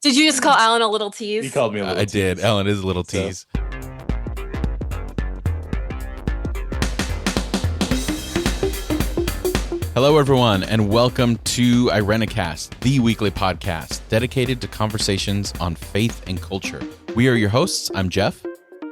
Did you just call Alan a little He tease? called me a little I tease. did. Ellen is a little tease. Hello, everyone, and welcome to Irenicast, the weekly podcast dedicated to conversations on faith and culture. We are your hosts. I'm Jeff.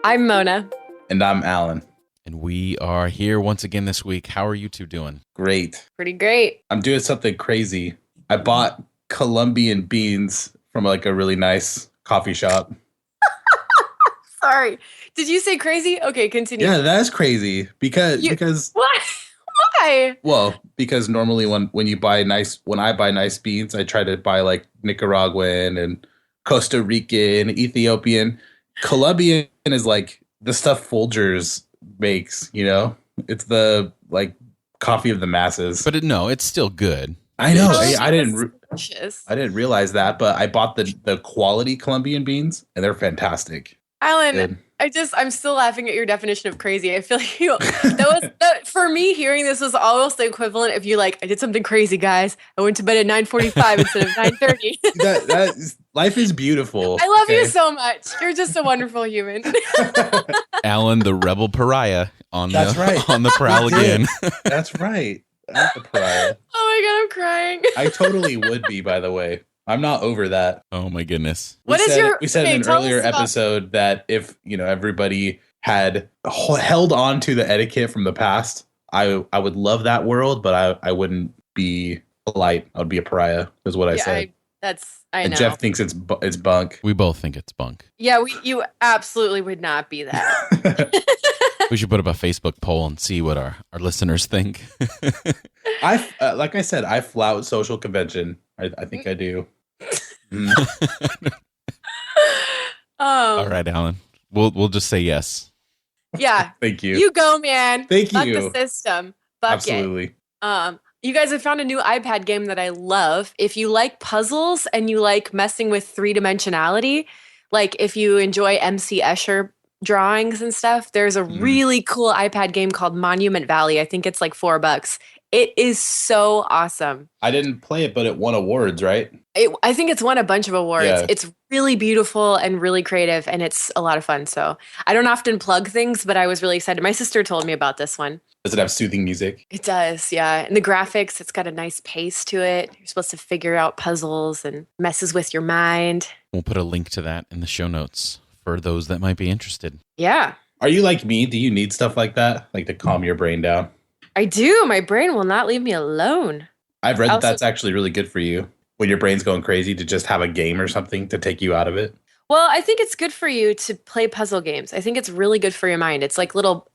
I'm Mona. And I'm Alan. And we are here once again this week. How are you two doing? Great. Pretty great. I'm doing something crazy. I bought Colombian beans from like a really nice coffee shop. Sorry. Did you say crazy? Okay, continue. Yeah, that's crazy because What? Why? well, because normally when I buy nice beans, I try to buy like Nicaraguan and Costa Rican, Ethiopian. Colombian is like the stuff Folgers makes, you know? It's the like coffee of the masses. But it's still good. I know. Oh, I didn't delicious. I didn't realize that, but I bought the quality Colombian beans and they're fantastic. Alan, Good. I'm still laughing at your definition of crazy. I feel like for me, hearing this was almost the equivalent if you like, I did something crazy, guys. I went to bed at 9:45 instead of 9:30. Life is beautiful. I love you so much. You're just a wonderful human. Alan, the rebel pariah on That's right. on the prowl again. That's right. I'm the pariah. Oh my God, I'm crying. I totally would be, by the way. I'm not over that. Oh my goodness. We said in an earlier episode that if, everybody had held on to the etiquette from the past, I would love that world, but I wouldn't be polite. I would be a pariah, is what I said. I know. And Jeff thinks it's bunk. We both think it's bunk. Yeah, you absolutely would not be that. We should put up a Facebook poll and see what our listeners think. Like I said, I flout social convention. I think I do. All right, Alan. We'll just say yes. Yeah. Thank you. You go, man. Thank Fuck you. the system. Fuck Absolutely. it. You guys have found a new iPad game that I love. If you like puzzles and you like messing with three-dimensionality, like if you enjoy MC Escher drawings and stuff, there's a really cool iPad game called Monument Valley. I think it's like $4. It is so awesome. I didn't play it, but it won awards, right? I think it's won a bunch of awards. Yeah. It's really beautiful and really creative, and it's a lot of fun. So I don't often plug things, but I was really excited. My sister told me about this one. Does it have soothing music? It does, yeah. And the graphics, it's got a nice pace to it. You're supposed to figure out puzzles and messes with your mind. We'll put a link to that in the show notes for those that might be interested. Yeah. Are you like me? Do you need stuff like that? Like to calm your brain down? I do. My brain will not leave me alone. I've read that that's actually really good for you when your brain's going crazy to just have a game or something to take you out of it. Well, I think it's good for you to play puzzle games. I think it's really good for your mind. It's like little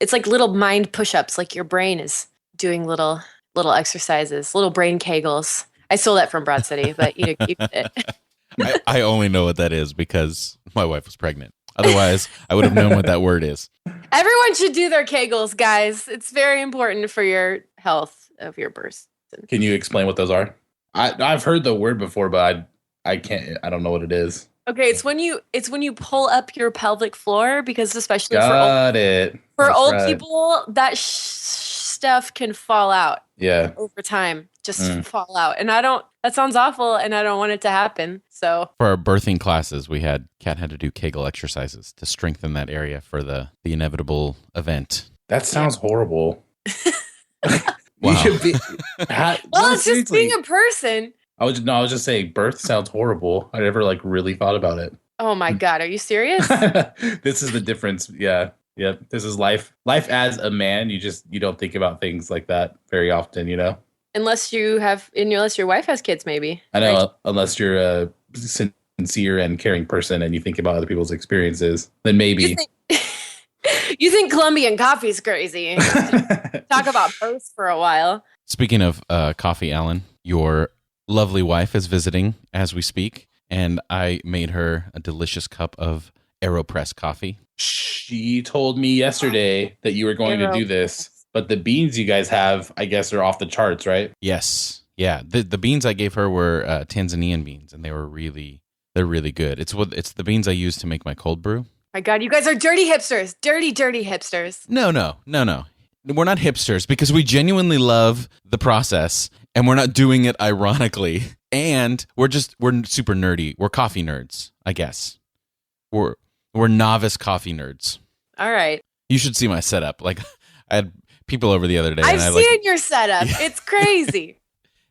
mind push-ups. Like your brain is doing little exercises, little brain kegels. I stole that from Broad City, but you get it. I only know what that is because my wife was pregnant. Otherwise, I would have known what that word is. Everyone should do their kegels, guys. It's very important for your health of your person. Can you explain what those are? I've heard the word before, but I can't. I don't know what it is. Okay, it's when you pull up your pelvic floor, because especially for old people, that stuff can fall out. Yeah. Over time, just fall out, and that sounds awful, and I don't want it to happen. So for our birthing classes, Kat had to do Kegel exercises to strengthen that area for the inevitable event. That sounds horrible. Wow. You should be. It's just being a person. I was just saying, birth sounds horrible. I never really thought about it. Oh my God, are you serious? This is the difference. Yeah. Yep. This is life. Life as a man, you don't think about things like that very often, Unless your wife has kids, maybe. I know, right? Unless you're a sincere and caring person and you think about other people's experiences, then maybe. You think Colombian coffee's crazy. Talk about birth for a while. Speaking of coffee, Alan, your lovely wife is visiting as we speak, and I made her a delicious cup of AeroPress coffee. She told me yesterday that you were going to do this, but the beans you guys have, I guess, are off the charts, right? Yes. Yeah. The beans I gave her were Tanzanian beans, and they're really good. It's the beans I use to make my cold brew. My God, you guys are dirty hipsters. Dirty hipsters. No. We're not hipsters because we genuinely love the process and we're not doing it ironically. And we're super nerdy. We're coffee nerds, I guess. We're novice coffee nerds. All right. You should see my setup. Like, I had people over the other day. I've seen your setup. Yeah. It's crazy.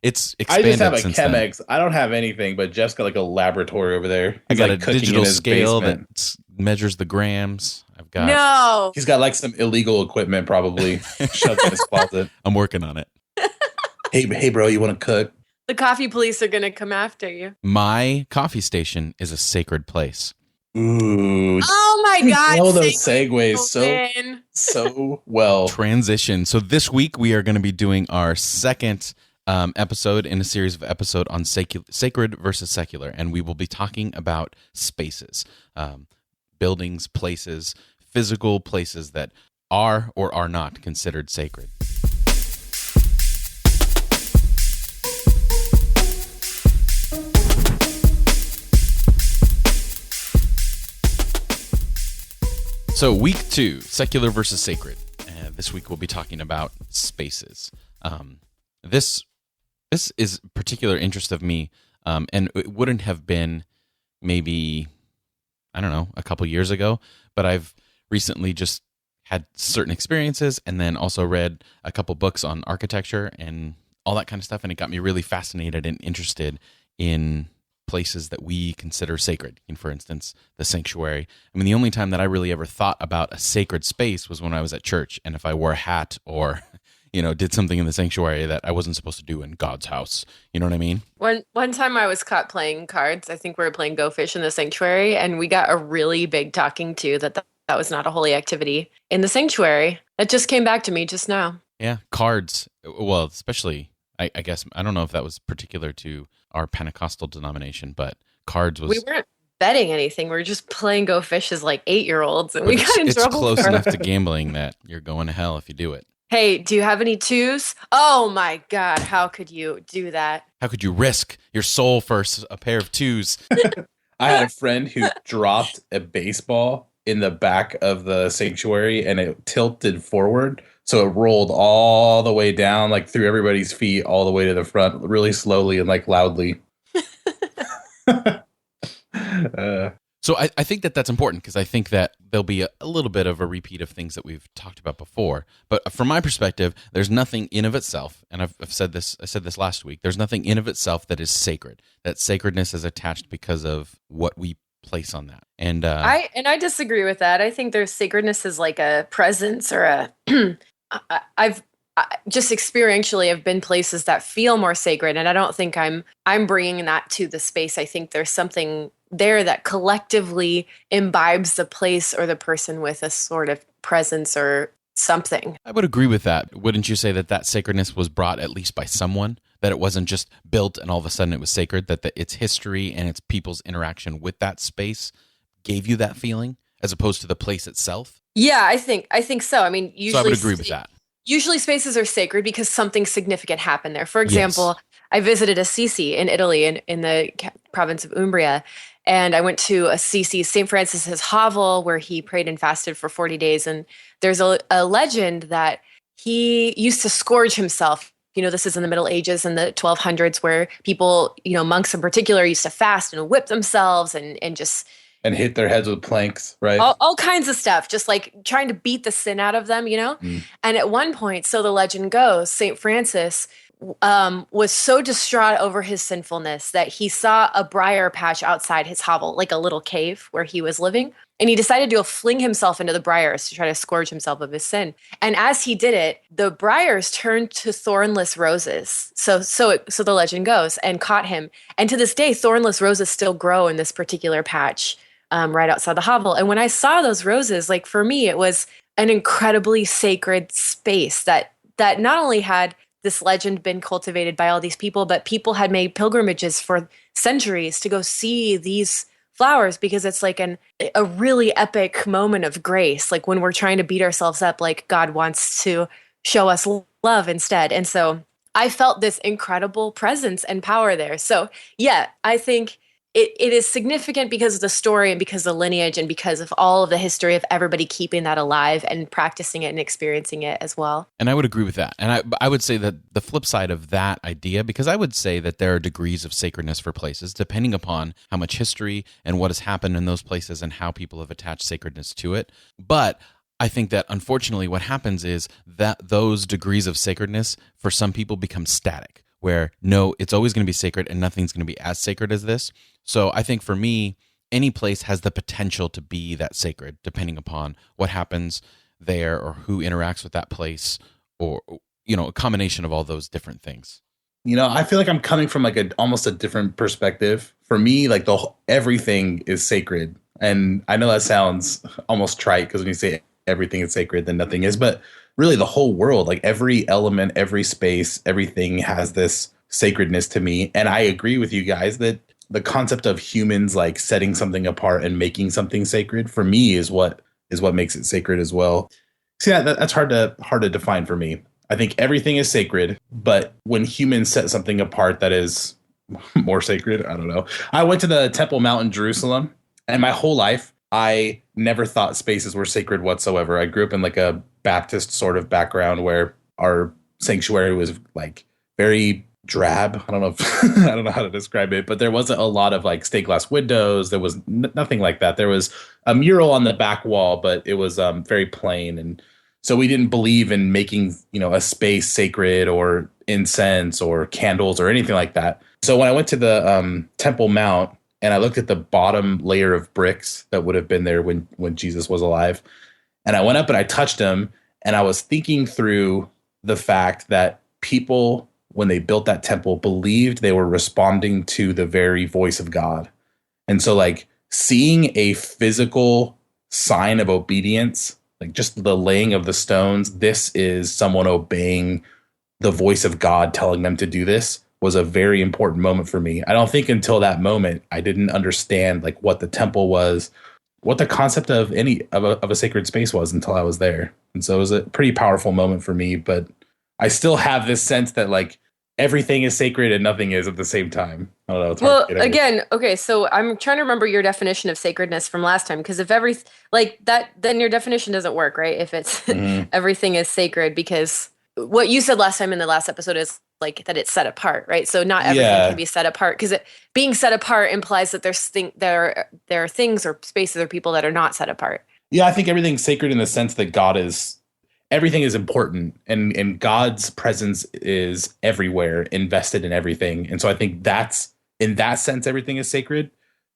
It's I expanded just have a since Chemex. then. I don't have anything, but Jeff's got like a laboratory over there. I got like a digital scale basement. that measures the grams. He's got like some illegal equipment probably shoved in his closet. I'm working on it. Hey, bro, you want to cook? The coffee police are going to come after you. My coffee station is a sacred place. Ooh. Oh my God. All those segues so well. Transition. So this week we are going to be doing our second episode in a series of episodes on sacred versus secular. And we will be talking about spaces, buildings, places, physical places that are or are not considered sacred. So week 2, secular versus sacred. This week we'll be talking about spaces. This is particular interest of me, and it wouldn't have been maybe, I don't know, a couple years ago, but I've recently just had certain experiences and then also read a couple books on architecture and all that kind of stuff, and it got me really fascinated and interested in places that we consider sacred. And for instance, the sanctuary. I mean, the only time that I really ever thought about a sacred space was when I was at church, and if I wore a hat or did something in the sanctuary that I wasn't supposed to do in God's house. You know what I mean? One time I was caught playing cards. I think we were playing Go Fish in the sanctuary, and we got a really big talking to that was not a holy activity in the sanctuary. That just came back to me just now. Yeah, cards. Well, especially, I guess, I don't know if that was particular to our Pentecostal denomination, but cards was... We weren't betting anything. We were just playing Go Fish as like 8-year-olds, and we got in trouble. It's close enough to gambling that you're going to hell if you do it. Hey, do you have any twos? Oh my God, how could you do that? How could you risk your soul for a pair of twos? I had a friend who dropped a baseball in the back of the sanctuary and it tilted forward. So it rolled all the way down, like through everybody's feet, all the way to the front, really slowly and like loudly. So I think that's important because I think that there'll be a little bit of a repeat of things that we've talked about before. But from my perspective, there's nothing in of itself, and I've said this. I said this last week. There's nothing in of itself that is sacred. That sacredness is attached because of what we place on that. And I disagree with that. I think there's sacredness is like a presence or a. I've just experientially have been places that feel more sacred, and I don't think I'm bringing that to the space. I think there's something there that collectively imbibes the place or the person with a sort of presence or something. I would agree with that. Wouldn't you say that sacredness was brought at least by someone? That it wasn't just built and all of a sudden it was sacred? That its history and its people's interaction with that space gave you that feeling as opposed to the place itself? Yeah, I think so. I mean, usually... So I would agree with that. Usually spaces are sacred because something significant happened there. For example, yes. I visited Assisi in Italy in the province of Umbria, and I went to Assisi, St. Francis's hovel, where he prayed and fasted for 40 days. And there's a legend that he used to scourge himself. This is in the Middle Ages and the 1200s, where people, monks in particular, used to fast and whip themselves and just... And hit their heads with planks, right? All kinds of stuff, just like trying to beat the sin out of them, And at one point, so the legend goes, St. Francis was so distraught over his sinfulness that he saw a briar patch outside his hovel, like a little cave where he was living. And he decided to fling himself into the briars to try to scourge himself of his sin. And as he did it, the briars turned to thornless roses. So the legend goes, and caught him. And to this day, thornless roses still grow in this particular patch. Right outside the hovel. And when I saw those roses, like for me, it was an incredibly sacred space that not only had this legend been cultivated by all these people, but people had made pilgrimages for centuries to go see these flowers because it's like a really epic moment of grace. Like when we're trying to beat ourselves up, like God wants to show us love instead. And so I felt this incredible presence and power there. So yeah, I think it is significant because of the story and because of the lineage and because of all of the history of everybody keeping that alive and practicing it and experiencing it as well. And I would agree with that. And I would say that the flip side of that idea, because I would say that there are degrees of sacredness for places, depending upon how much history and what has happened in those places and how people have attached sacredness to it. But I think that unfortunately what happens is that those degrees of sacredness for some people become static, where no, it's always going to be sacred and nothing's going to be as sacred as this. So I think for me, any place has the potential to be that sacred, depending upon what happens there or who interacts with that place, or, you know, a combination of all those different things. You know, I feel like I'm coming from like almost a different perspective. For me, like everything is sacred. And I know that sounds almost trite because when you say everything is sacred, then nothing is. But really the whole world, like every element, every space, everything has this sacredness to me. And I agree with you guys that the concept of humans like setting something apart and making something sacred for me is what makes it sacred as well. See, that's hard to define for me. I think everything is sacred, but when humans set something apart that is more sacred, I don't know. I went to the Temple Mount in Jerusalem, and my whole life I never thought spaces were sacred whatsoever. I grew up in like a Baptist sort of background where our sanctuary was like very drab. I don't know if I don't know how to describe it, but there wasn't a lot of like stained glass windows. There was nothing like that. There was a mural on the back wall, but it was very plain. And so we didn't believe in making, you know, a space sacred or incense or candles or anything like that. So when I went to the Temple Mount and I looked at the bottom layer of bricks that would have been there when Jesus was alive, and I went up and I touched them, and I was thinking through the fact that people, when they built that temple, believed they were responding to the very voice of God. And so like seeing a physical sign of obedience, like just the laying of the stones, this is someone obeying the voice of God telling them to do this, was a very important moment for me. I don't think until that moment I didn't understand like what the temple was, what the concept of a sacred space was until I was there. And so it was a pretty powerful moment for me, but I still have this sense that like everything is sacred and nothing is at the same time. I don't know. It's hard to get again, okay, so I'm trying to remember your definition of sacredness from last time, because if like that, then your definition doesn't work, right? If it's everything is sacred, because what you said last time in the last episode is like that it's set apart, right? So not everything can be set apart, because being set apart implies that there are things or spaces or people that are not set apart. Yeah, I think everything's sacred in the sense that everything is important, and God's presence is everywhere, invested in everything. And so I think that's, in that sense, everything is sacred.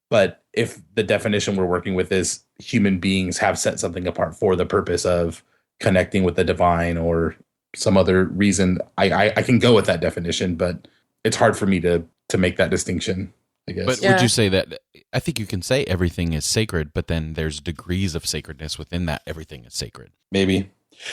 But if the definition we're working with is human beings have set something apart for the purpose of connecting with the divine or some other reason, I can go with that definition, but it's hard for me to make that distinction, I guess. But would you say that, I think you can say everything is sacred, but then there's degrees of sacredness within that everything is sacred? Maybe.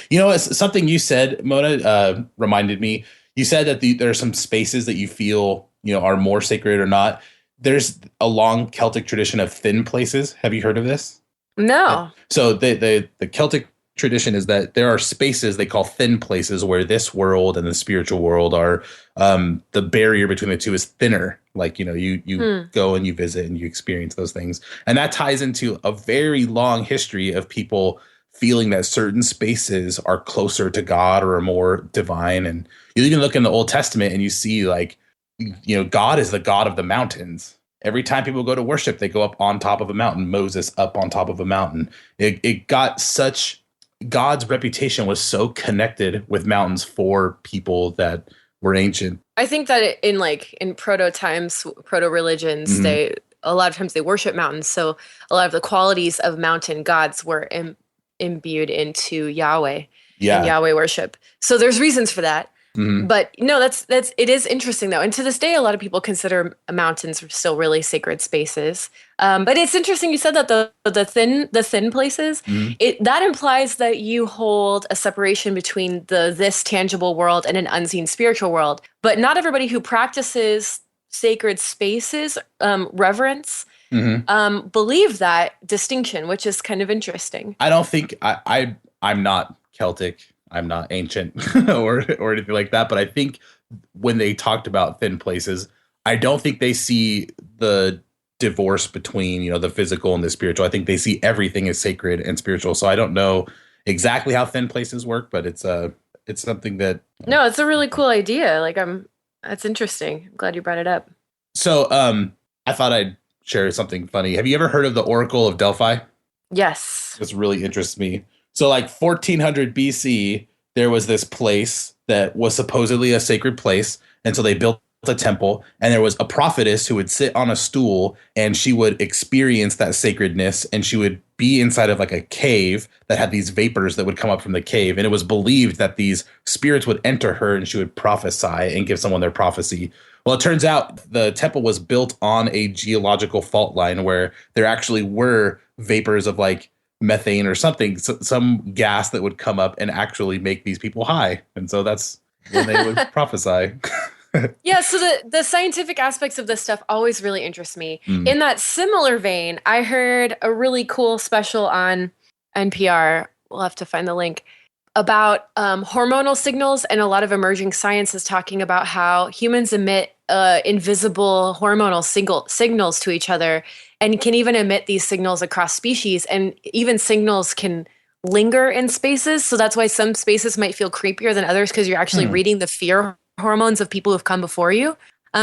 You know, it's something you said, Mona, reminded me. You said that there are some spaces that you feel, you know, are more sacred or not. There's a long Celtic tradition of thin places. Have you heard of this? No. So the Celtic tradition is that there are spaces they call thin places where this world and the spiritual world are, the barrier between the two is thinner. Like, you know, you go and you visit and you experience those things. And that ties into a very long history of people feeling that certain spaces are closer to God or are more divine. And you can look in the Old Testament and you see like, you know, God is the God of the mountains. Every time people go to worship, they go up on top of a mountain. Moses up on top of a mountain. It got such, God's reputation was so connected with mountains for people that were ancient. I think that in proto times, proto religions, a lot of times they worship mountains. So a lot of the qualities of mountain gods were imbued into Yahweh and Yahweh worship. So there's reasons for that. But no, it is interesting though. And to this day, a lot of people consider mountains still really sacred spaces. But it's interesting you said that the thin places, that implies that you hold a separation between this tangible world and an unseen spiritual world. But not everybody who practices sacred spaces, reverence, believe that distinction, which is kind of interesting. I don't think I'm not Celtic. I'm not ancient or anything like that. But I think when they talked about thin places, I don't think they see the divorce between, the physical and the spiritual. I think they see everything as sacred and spiritual. So I don't know exactly how thin places work, but it's something that. No, it's a really cool idea. That's interesting. I'm glad you brought it up. So I thought I'd share something funny. Have you ever heard of the Oracle of Delphi? Yes. This really interests me. So 1400 BC, there was this place that was supposedly a sacred place. And so they built a temple, and there was a prophetess who would sit on a stool, and she would experience that sacredness, and she would be inside of a cave that had these vapors that would come up from the cave. And it was believed that these spirits would enter her and she would prophesy and give someone their prophecy. Well, it turns out the temple was built on a geological fault line where there actually were vapors of methane or something, some gas that would come up and actually make these people high. And so that's when they would prophesy. Yeah, so the scientific aspects of this stuff always really interest me. In that similar vein, I heard a really cool special on NPR, we'll have to find the link, about hormonal signals, and a lot of emerging science is talking about how humans emit invisible hormonal signals to each other, and can even emit these signals across species, and even signals can linger in spaces. So that's why some spaces might feel creepier than others, because you're actually reading the fear hormones of people who've come before you.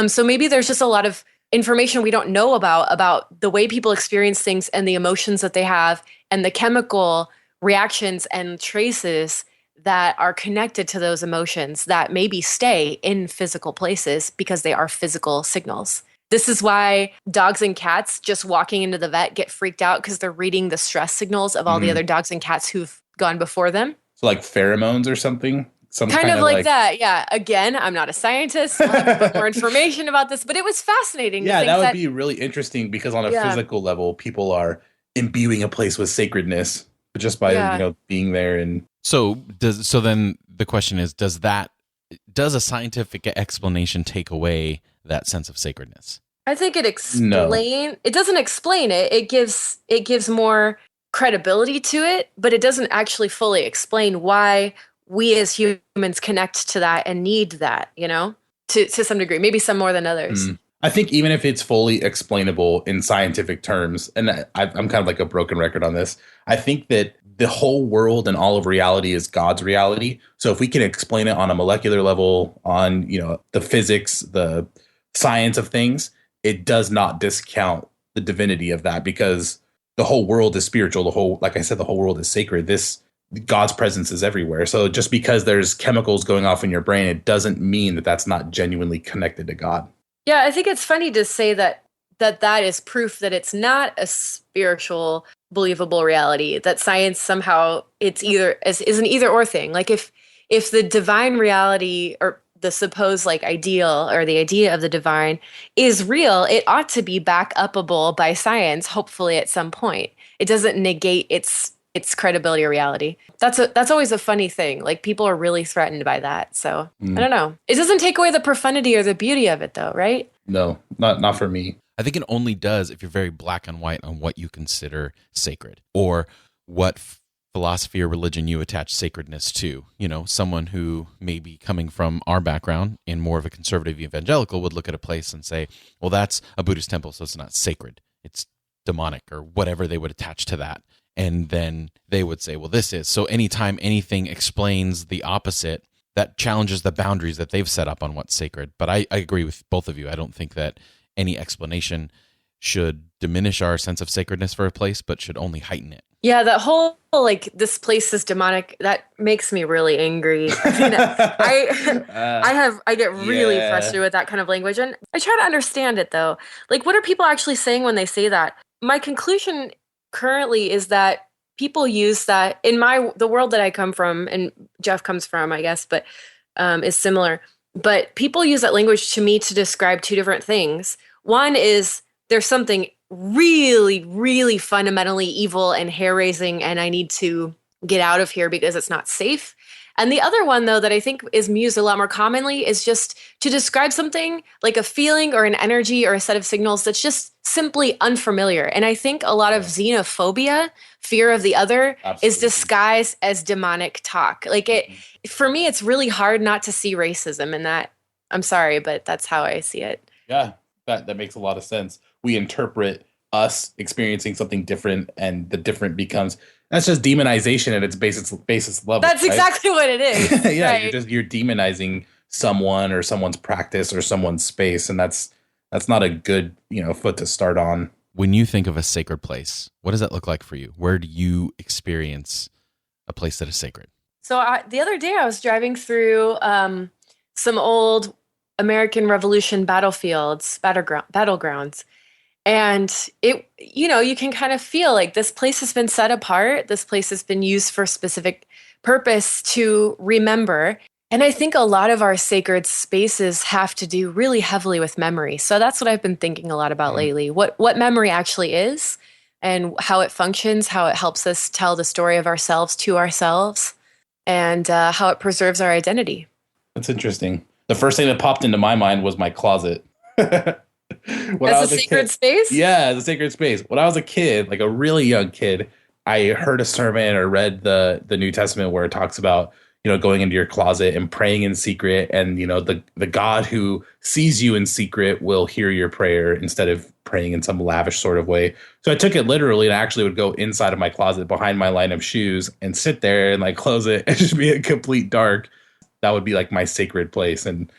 So maybe there's just a lot of information we don't know about the way people experience things and the emotions that they have and the chemical reactions and traces that are connected to those emotions that maybe stay in physical places because they are physical signals. This is why dogs and cats just walking into the vet get freaked out, because they're reading the stress signals of all the other dogs and cats who've gone before them. So pheromones or something? Some kind of like that, yeah. Again, I'm not a scientist. I'll have to put more information about this, but it was fascinating. Yeah, that would be really interesting, because on a physical level, people are imbuing a place with sacredness just by being there. And so then the question is, does a scientific explanation take away that sense of sacredness? I think it It doesn't explain it. It gives more credibility to it, but it doesn't actually fully explain why we as humans connect to that and need that, to some degree, maybe some more than others. I think even if it's fully explainable in scientific terms, and I'm kind of like a broken record on this, I think that the whole world and all of reality is God's reality. So if we can explain it on a molecular level, on, the physics, the science of things, it does not discount the divinity of that, because the whole world is spiritual. Like I said, the whole world is sacred. God's presence is everywhere. So just because there's chemicals going off in your brain, it doesn't mean that that's not genuinely connected to God. Yeah, I think it's funny to say that is proof that it's not a spiritual, believable reality, that science somehow is an either or thing. Like if the divine reality, or the supposed ideal, or the idea of the divine is real, it ought to be back upable by science, hopefully at some point. It doesn't negate its credibility or reality. That's always a funny thing. People are really threatened by that. So I don't know. It doesn't take away the profundity or the beauty of it, though, right? No, not for me. I think it only does if you're very black and white on what you consider sacred, or what philosophy or religion you attach sacredness to. Someone who may be coming from our background in more of a conservative evangelical would look at a place and say, well, that's a Buddhist temple, so it's not sacred. It's demonic, or whatever they would attach to that. And then they would say, well, this is. So anytime anything explains the opposite, that challenges the boundaries that they've set up on what's sacred. But I agree with both of you. I don't think that any explanation should diminish our sense of sacredness for a place, but should only heighten it. Yeah, that whole, this place is demonic, that makes me really angry. I get really frustrated with that kind of language. And I try to understand it, though. What are people actually saying when they say that? My conclusion currently is that people use that in the world that I come from, and Jeff comes from, I guess, but is similar. But people use that language to me to describe two different things. One is there's something really, really fundamentally evil and hair-raising, and I need to get out of here because it's not safe. And the other one, though, that I think is used a lot more commonly is just to describe something like a feeling or an energy or a set of signals that's just simply unfamiliar. And I think a lot of xenophobia, fear of the other, is disguised as demonic talk. For me, it's really hard not to see racism in that. I'm sorry, but that's how I see it. Yeah, that makes a lot of sense. we interpret us experiencing something different, and the different becomes, that's just demonization at its basis level. That's right? exactly what it is. Yeah, right. you're demonizing someone or someone's practice or someone's space, and that's not a good, foot to start on. When you think of a sacred place, what does that look like for you? Where do you experience a place that is sacred? So the other day I was driving through some old American Revolution battlegrounds. And you can kind of feel like this place has been set apart. This place has been used for a specific purpose to remember. And I think a lot of our sacred spaces have to do really heavily with memory. So that's what I've been thinking a lot about lately. What memory actually is and how it functions, how it helps us tell the story of ourselves to ourselves, and how it preserves our identity. That's interesting. The first thing that popped into my mind was my closet. As a sacred space? Yeah, as a sacred space. When I was a kid, like a really young kid, I heard a sermon or read the New Testament where it talks about, going into your closet and praying in secret. And, the God who sees you in secret will hear your prayer instead of praying in some lavish sort of way. So I took it literally, and I actually would go inside of my closet behind my line of shoes and sit there and like close it and just be a complete dark. That would be like my sacred place. And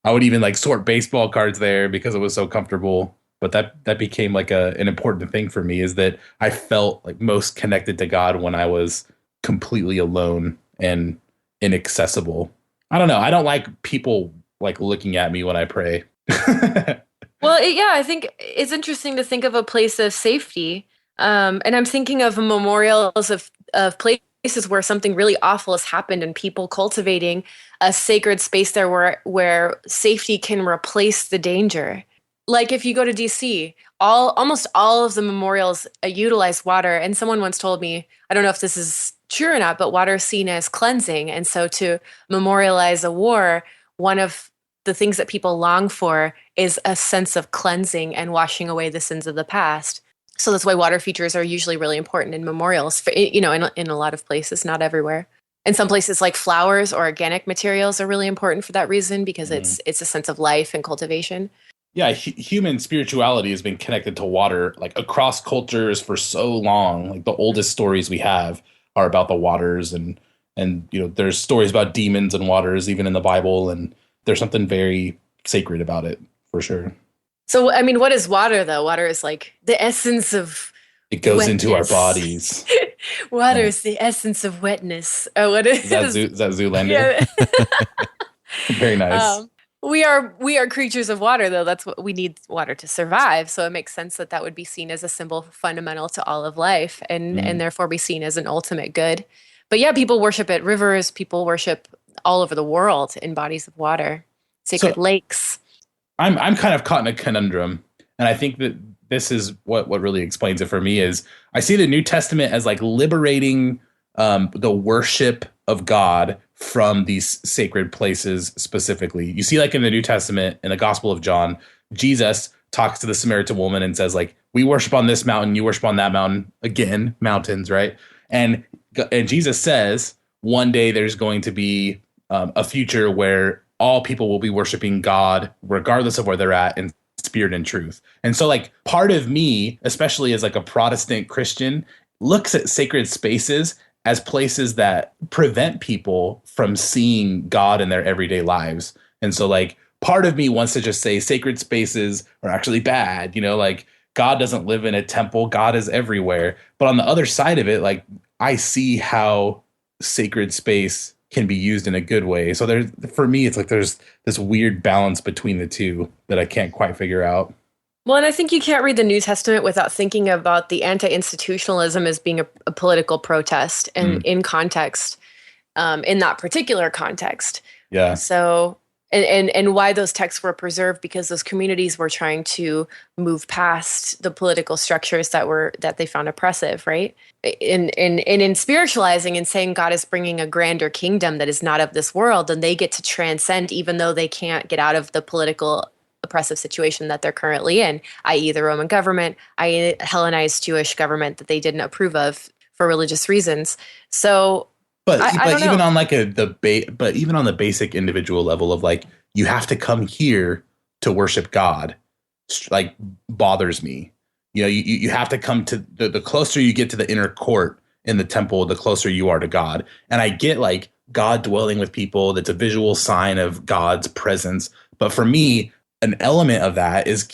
I would even like sort baseball cards there because it was so comfortable. But that became like an important thing for me, is that I felt like most connected to God when I was completely alone and inaccessible. I don't know. I don't like people like looking at me when I pray. Well, I think it's interesting to think of a place of safety. And I'm thinking of memorials of places where something really awful has happened, and people cultivating a sacred space there where safety can replace the danger. Like if you go to DC, almost all of the memorials utilize water. And someone once told me, I don't know if this is true or not, but water is seen as cleansing. And so to memorialize a war, one of the things that people long for is a sense of cleansing and washing away the sins of the past. So that's why water features are usually really important in memorials, in a lot of places, not everywhere. In some places like flowers or organic materials are really important for that reason, because it's a sense of life and cultivation. Yeah, human spirituality has been connected to water like across cultures for so long. Like the oldest stories we have are about the waters, and there's stories about demons and waters even in the Bible, and there's something very sacred about it for sure. So, I mean, what is water though? Water is like the essence of it goes wetness. Into our bodies. Water is the essence of wetness. Oh, what is that? Is that Zoolander? Yeah. Very nice. We are creatures of water, though. That's what we need, water to survive. So it makes sense that would be seen as a symbol fundamental to all of life, and therefore be seen as an ultimate good. But yeah, people worship at rivers. People worship all over the world in bodies of water, sacred lakes. I'm kind of caught in a conundrum, and I think that this is what really explains it for me. Is I see the New Testament as like liberating the worship of God from these sacred places specifically. You see, like in the New Testament, in the Gospel of John, Jesus talks to the Samaritan woman and says, like, we worship on this mountain, you worship on that mountain. Again, mountains, right? And Jesus says one day there's going to be a future where all people will be worshiping God, regardless of where they're at, in spirit and truth. And so, like, part of me, especially as like a Protestant Christian, looks at sacred spaces as places that prevent people from seeing God in their everyday lives. And so, like, part of me wants to just say sacred spaces are actually bad. Like, God doesn't live in a temple. God is everywhere. But on the other side of it, like, I see how sacred space can be used in a good way. So for me, it's like there's this weird balance between the two that I can't quite figure out. Well, and I think you can't read the New Testament without thinking about the anti-institutionalism as being a political protest, and in context, in that particular context. Yeah. So, and why those texts were preserved, because those communities were trying to move past the political structures that they found oppressive, right? In spiritualizing and saying God is bringing a grander kingdom that is not of this world, then they get to transcend, even though they can't get out of the political oppressive situation that they're currently in, i.e. the Roman government, i.e. Hellenized Jewish government that they didn't approve of for religious reasons. So, but even on like even on the basic individual level of like, you have to come here to worship God. like bothers me. You know, you have to come to the closer you get to the inner court in the temple, the closer you are to God. And I get like God dwelling with people. That's a visual sign of God's presence. But for me, an element of that is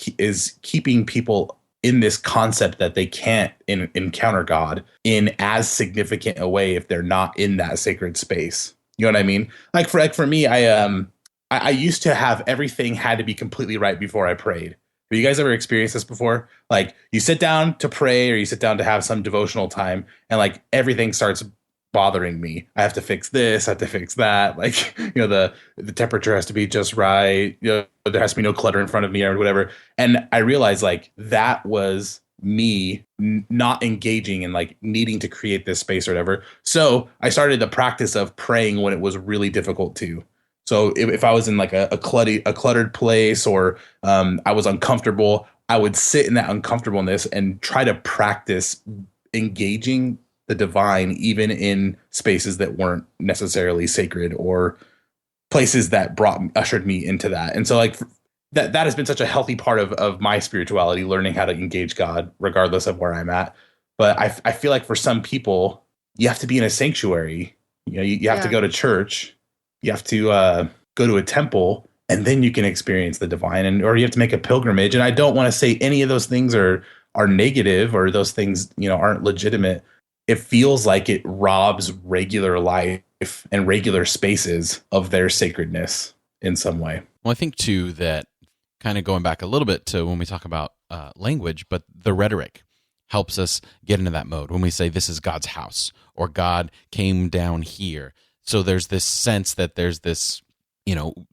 keeping people in this concept that they can't encounter God in as significant a way if they're not in that sacred space. You know what I mean? Like for me, I used to have everything had to be completely right before I prayed. Have you guys ever experienced this before? Like you sit down to pray or you sit down to have some devotional time and like everything starts bothering me. I have to fix this, I have to fix that. Like, the temperature has to be just right. There has to be no clutter in front of me or whatever. And I realized like that was me not engaging and like needing to create this space or whatever. So I started the practice of praying when it was really difficult to. So if I was in like a cluttered place or I was uncomfortable, I would sit in that uncomfortableness and try to practice engaging the divine, even in spaces that weren't necessarily sacred or places that ushered me into that. And so like that has been such a healthy part of my spirituality, learning how to engage God regardless of where I'm at. But I feel like for some people, you have to be in a sanctuary. You have to go to church. You have to go to a temple, and then you can experience the divine, or you have to make a pilgrimage. And I don't want to say any of those things are negative or those things, aren't legitimate. It feels like it robs regular life and regular spaces of their sacredness in some way. Well, I think too that kind of going back a little bit to when we talk about language, but the rhetoric helps us get into that mode when we say this is God's house or God came down here. So there's this sense that there's this,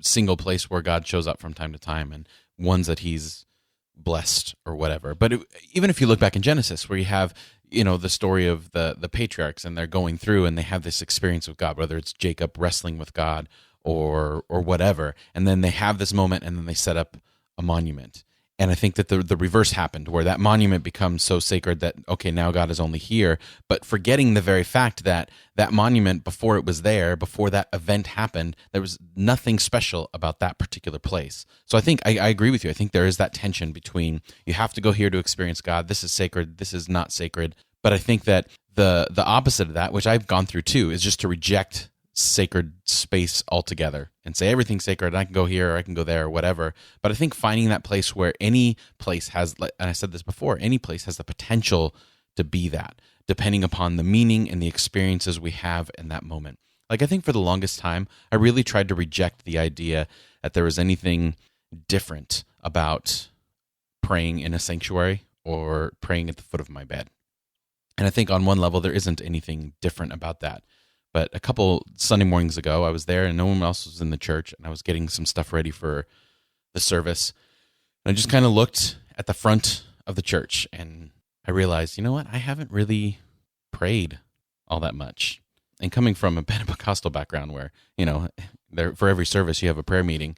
single place where God shows up from time to time and ones that he's blessed or whatever. But even if you look back in Genesis where you have, the story of the patriarchs and they're going through and they have this experience with God, whether it's Jacob wrestling with God or whatever. And then they have this moment and then they set up a monument. And I think that the reverse happened, where that monument becomes so sacred that, okay, now God is only here, but forgetting the very fact that that monument, before it was there, before that event happened, there was nothing special about that particular place. So I think I agree with you. I think there is that tension between you have to go here to experience God. This is sacred. This is not sacred. But I think that the opposite of that, which I've gone through too, is just to reject sacred space altogether and say everything's sacred. I can go here or I can go there or whatever. But I think finding that place where any place has, and I said this before, any place has the potential to be that, depending upon the meaning and the experiences we have in that moment. Like I think for the longest time, I really tried to reject the idea that there was anything different about praying in a sanctuary or praying at the foot of my bed. And I think on one level, there isn't anything different about that. But a couple Sunday mornings ago, I was there and no one else was in the church, and I was getting some stuff ready for the service. And I just kind of looked at the front of the church and I realized, you know what? I haven't really prayed all that much. And coming from a Pentecostal background where, there for every service you have a prayer meeting,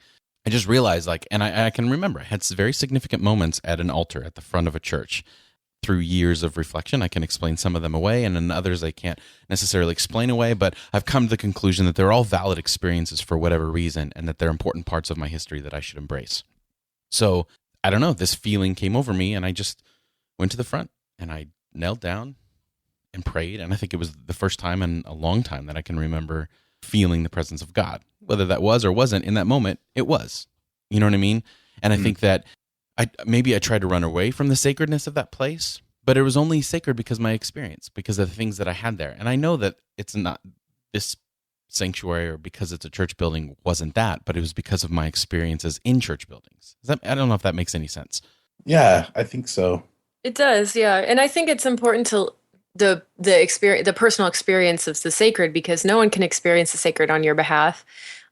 I just realized and I can remember I had very significant moments at an altar at the front of a church. Through years of reflection, I can explain some of them away, and in others I can't necessarily explain away, but I've come to the conclusion that they're all valid experiences for whatever reason, and that they're important parts of my history that I should embrace. So, I don't know, this feeling came over me, and I just went to the front, and I knelt down and prayed, and I think it was the first time in a long time that I can remember feeling the presence of God. Whether that was or wasn't in that moment, it was. You know what I mean? And I think that maybe I tried to run away from the sacredness of that place, but it was only sacred because of my experience, because of the things that I had there. And I know that it's not this sanctuary or because it's a church building wasn't that, but it was because of my experiences in church buildings. I don't know if that makes any sense. Yeah, I think so. It does, yeah. And I think it's important to the experience, the personal experience of the sacred, because no one can experience the sacred on your behalf.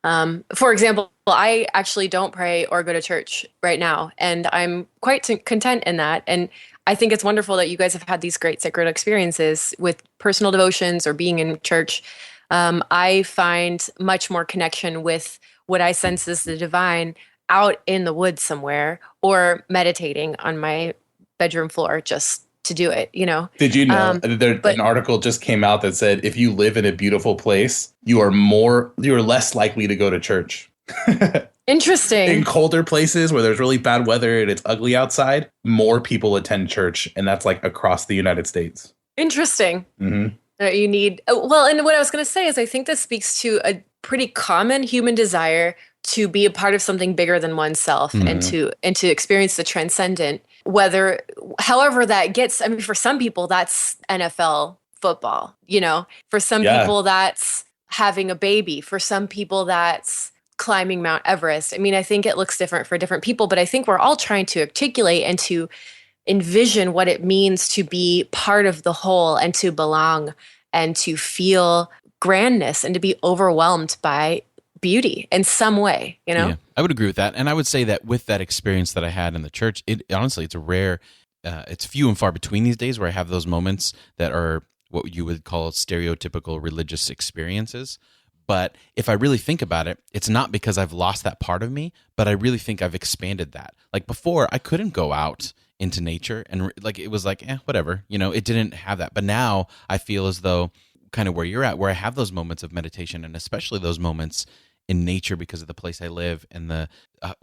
For example, I actually don't pray or go to church right now, and I'm quite content in that. And I think it's wonderful that you guys have had these great sacred experiences with personal devotions or being in church. I find much more connection with what I sense is the divine out in the woods somewhere, or meditating on my bedroom floor just to do it, Did you know an article just came out that said if you live in a beautiful place, you are less likely to go to church. Interesting. In colder places where there's really bad weather and it's ugly outside, more people attend church, and that's like across the United States. Interesting. Mm-hmm. You need, well, and what I was going to say is I think this speaks to a pretty common human desire to be a part of something bigger than oneself and to experience the transcendent, whether however that gets. I mean, for some people that's NFL football, for some people that's having a baby, for some people that's climbing Mount Everest. I mean, I think it looks different for different people, but I think we're all trying to articulate and to envision what it means to be part of the whole and to belong and to feel grandness and to be overwhelmed by beauty in some way, Yeah, I would agree with that. And I would say that with that experience that I had in the church, honestly, it's a rare, it's few and far between these days where I have those moments that are what you would call stereotypical religious experiences. But if I really think about it, it's not because I've lost that part of me, but I really think I've expanded that. Like before, I couldn't go out into nature and like it was like whatever, it didn't have that. But now I feel as though kind of where you're at, where I have those moments of meditation, and especially those moments in nature because of the place I live and the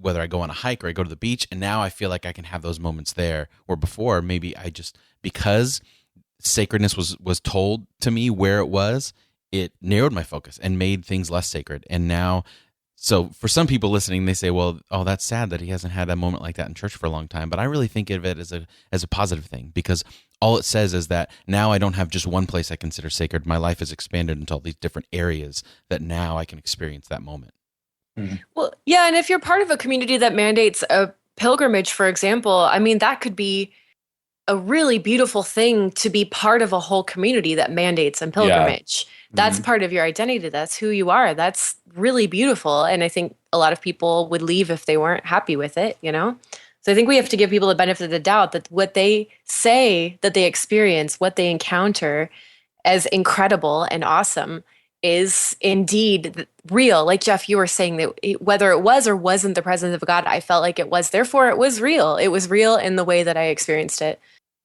whether I go on a hike or I go to the beach, and now I feel like I can have those moments there. Where before maybe I just, because sacredness was told to me where it was, it narrowed my focus and made things less sacred. And now, so for some people listening, they say, well, oh, that's sad that he hasn't had a moment like that in church for a long time. But I really think of it as a positive thing, because all it says is that now I don't have just one place I consider sacred. My life has expanded into all these different areas that now I can experience that moment. Mm-hmm. Well, yeah. And if you're part of a community that mandates a pilgrimage, for example, I mean, that could be a really beautiful thing to be part of a whole community that mandates a pilgrimage. That's part of your identity. That's who you are. That's really beautiful. And I think a lot of people would leave if they weren't happy with it, So I think we have to give people the benefit of the doubt that what they say that they experience, what they encounter as incredible and awesome is indeed real. Like Jeff, you were saying that whether it was or wasn't the presence of God, I felt like it was. Therefore, it was real. It was real in the way that I experienced it.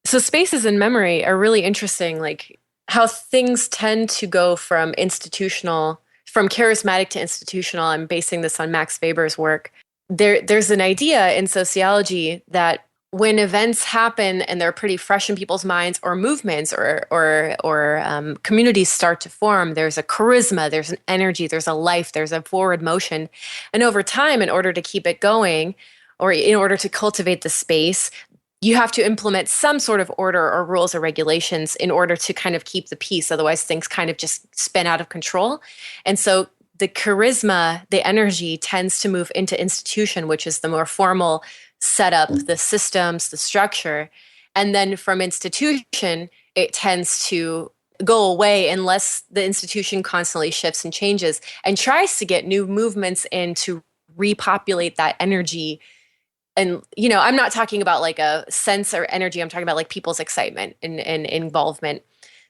So spaces in memory are really interesting, like how things tend to go from charismatic to institutional. I'm basing this on Max Weber's work. There's an idea in sociology that when events happen and they're pretty fresh in people's minds, or movements or communities start to form, there's a charisma, there's an energy, there's a life, there's a forward motion. And over time, in order to keep it going, or in order to cultivate the space, you have to implement some sort of order or rules or regulations in order to kind of keep the peace. Otherwise, things kind of just spin out of control. And so the charisma, the energy tends to move into institution, which is the more formal setup, the systems, the structure. And then from institution, it tends to go away unless the institution constantly shifts and changes and tries to get new movements in to repopulate that energy. And, I'm not talking about like a sense or energy. I'm talking about like people's excitement and involvement.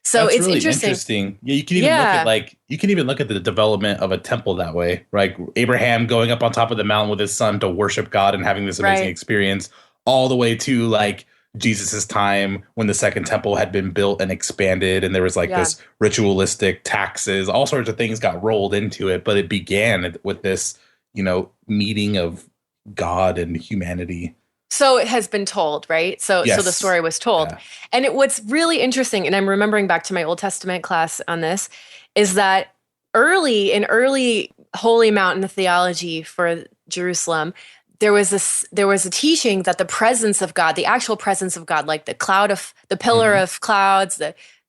So that's it's really interesting. Yeah, you can even look at the development of a temple that way, right? Abraham going up on top of the mountain with his son to worship God and having this amazing experience, all the way to like Jesus's time when the second temple had been built and expanded, and there was like this ritualistic taxes, all sorts of things got rolled into it. But it began with this, meeting of God and humanity. So it has been told, right? So the story was told. Yeah. And what's really interesting, and I'm remembering back to my Old Testament class on this, is that in early Holy Mountain theology for Jerusalem, there was a teaching that the presence of God, the actual presence of God, like the pillar of clouds,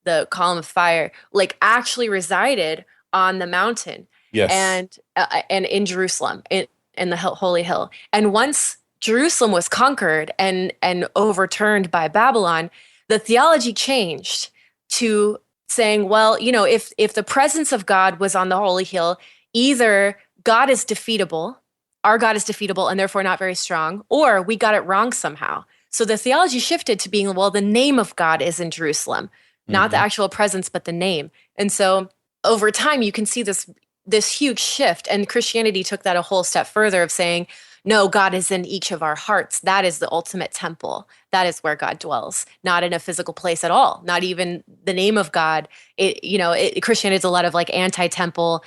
the column of fire, like actually resided on the mountain. Yes. And in Jerusalem, in the Holy Hill. And once Jerusalem was conquered and overturned by Babylon, the theology changed to saying, well, if the presence of God was on the Holy Hill, either God is defeatable, our God is defeatable and therefore not very strong, or we got it wrong somehow. So the theology shifted to being, well, the name of God is in Jerusalem, not the actual presence, but the name. And so over time, you can see this huge shift. And Christianity took that a whole step further of saying, no, God is in each of our hearts. That is the ultimate temple. That is where God dwells, not in a physical place at all, not even the name of God. Christianity is a lot of like anti-temple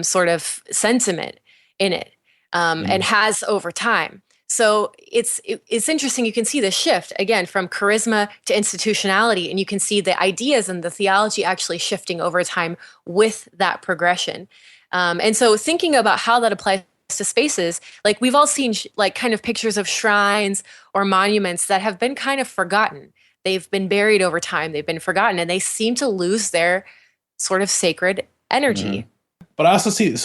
sort of sentiment in it. and has over time. So it's interesting. You can see the shift again from charisma to institutionality, and you can see the ideas and the theology actually shifting over time with that progression. And so thinking about how that applies to spaces, like we've all seen like kind of pictures of shrines or monuments that have been kind of forgotten. They've been buried over time. They've been forgotten, and they seem to lose their sort of sacred energy. But I also see,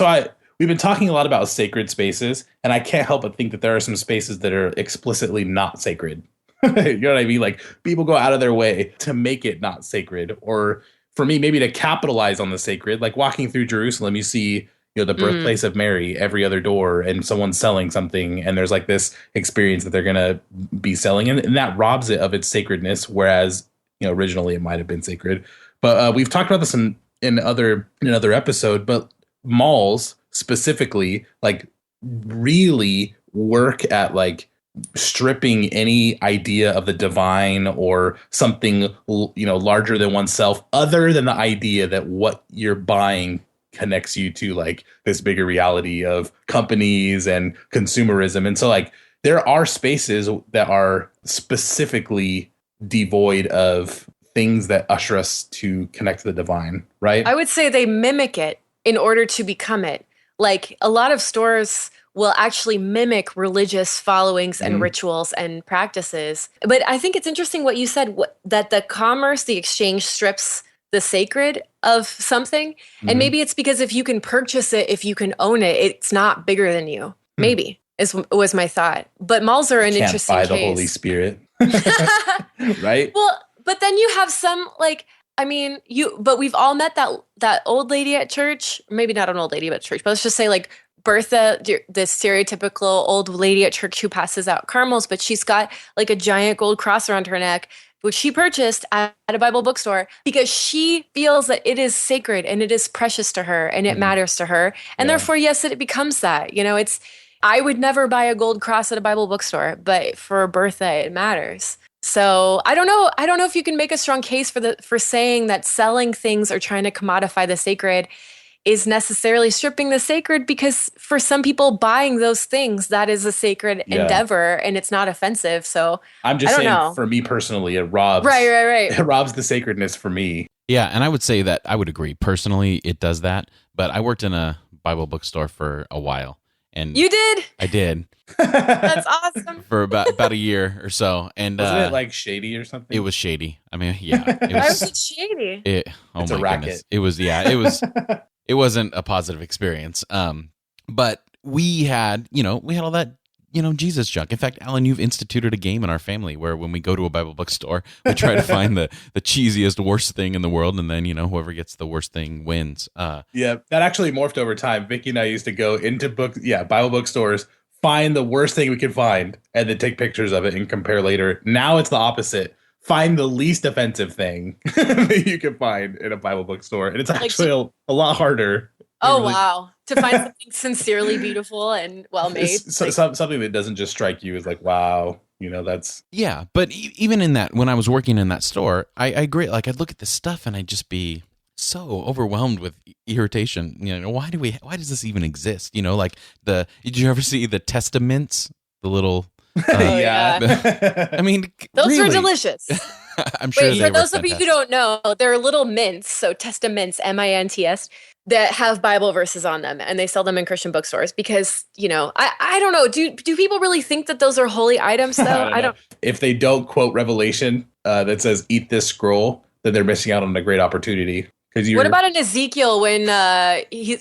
we've been talking a lot about sacred spaces, and I can't help but think that there are some spaces that are explicitly not sacred. You know what I mean? Like people go out of their way to make it not sacred, or for me, maybe to capitalize on the sacred. Like walking through Jerusalem, you see, the birthplace of Mary every other door, and someone's selling something, and there's like this experience that they're going to be selling, and that robs it of its sacredness, whereas, originally it might have been sacred. But we've talked about this in another episode, but malls specifically like really work at like stripping any idea of the divine or something, larger than oneself, other than the idea that what you're buying connects you to like this bigger reality of companies and consumerism. And so like there are spaces that are specifically devoid of things that usher us to connect to the divine, right? I would say they mimic it in order to become it. Like a lot of stores will actually mimic religious followings and rituals and practices. But I think it's interesting what you said, that the commerce, the exchange strips the sacred of something. And maybe it's because if you can purchase it, if you can own it, it's not bigger than you. Maybe was my thought. But malls are an interesting case. Can't buy the Holy Spirit. Right? Well, but then you have some like, but we've all met that old lady at church, maybe not an old lady, but church, but let's just say like Bertha, the stereotypical old lady at church who passes out caramels, but she's got like a giant gold cross around her neck, which she purchased at a Bible bookstore because she feels that it is sacred and it is precious to her and it matters to her. And therefore, yes, it becomes that. I would never buy a gold cross at a Bible bookstore, but for Bertha, it matters. So I don't know. I don't know if you can make a strong case for saying that selling things or trying to commodify the sacred is necessarily stripping the sacred, because for some people buying those things, that is a sacred endeavor and it's not offensive. So I'm just saying, for me personally, it robs. Right. It robs the sacredness for me. Yeah, and I would say that I would agree. Personally, it does that. But I worked in a Bible bookstore for a while. And you did? I did. That's awesome. For about a year or so. And wasn't it like shady or something? It was shady. I mean, yeah. Why was it shady? It's a racket. Goodness. It was, it wasn't a positive experience. But we had all that, Jesus junk. In fact, Alan, you've instituted a game in our family where when we go to a Bible bookstore, we try to find the cheesiest, worst thing in the world. And then, whoever gets the worst thing wins. Yeah, that actually morphed over time. Vicky and I used to go into Bible bookstores, find the worst thing we could find, and then take pictures of it and compare later. Now it's the opposite. Find the least offensive thing that you can find in a Bible bookstore. And it's actually a lot harder. Oh, really, wow. To find something sincerely beautiful and well-made. Something that doesn't just strike you as like, wow, that's... Yeah, but even in that, when I was working in that store, I agree. Like, I'd look at this stuff and I'd just be so overwhelmed with irritation. Why does this even exist? Did you ever see the Testaments? The little... yeah. I mean, those really, were delicious. I'm sure. Wait, for those of you who don't know, they're little mints, so Testaments, MINTS, that have Bible verses on them, and they sell them in Christian bookstores because, I don't know. Do people really think that those are holy items, though? I don't. If they don't quote Revelation that says, eat this scroll, then they're missing out on a great opportunity. What about in Ezekiel when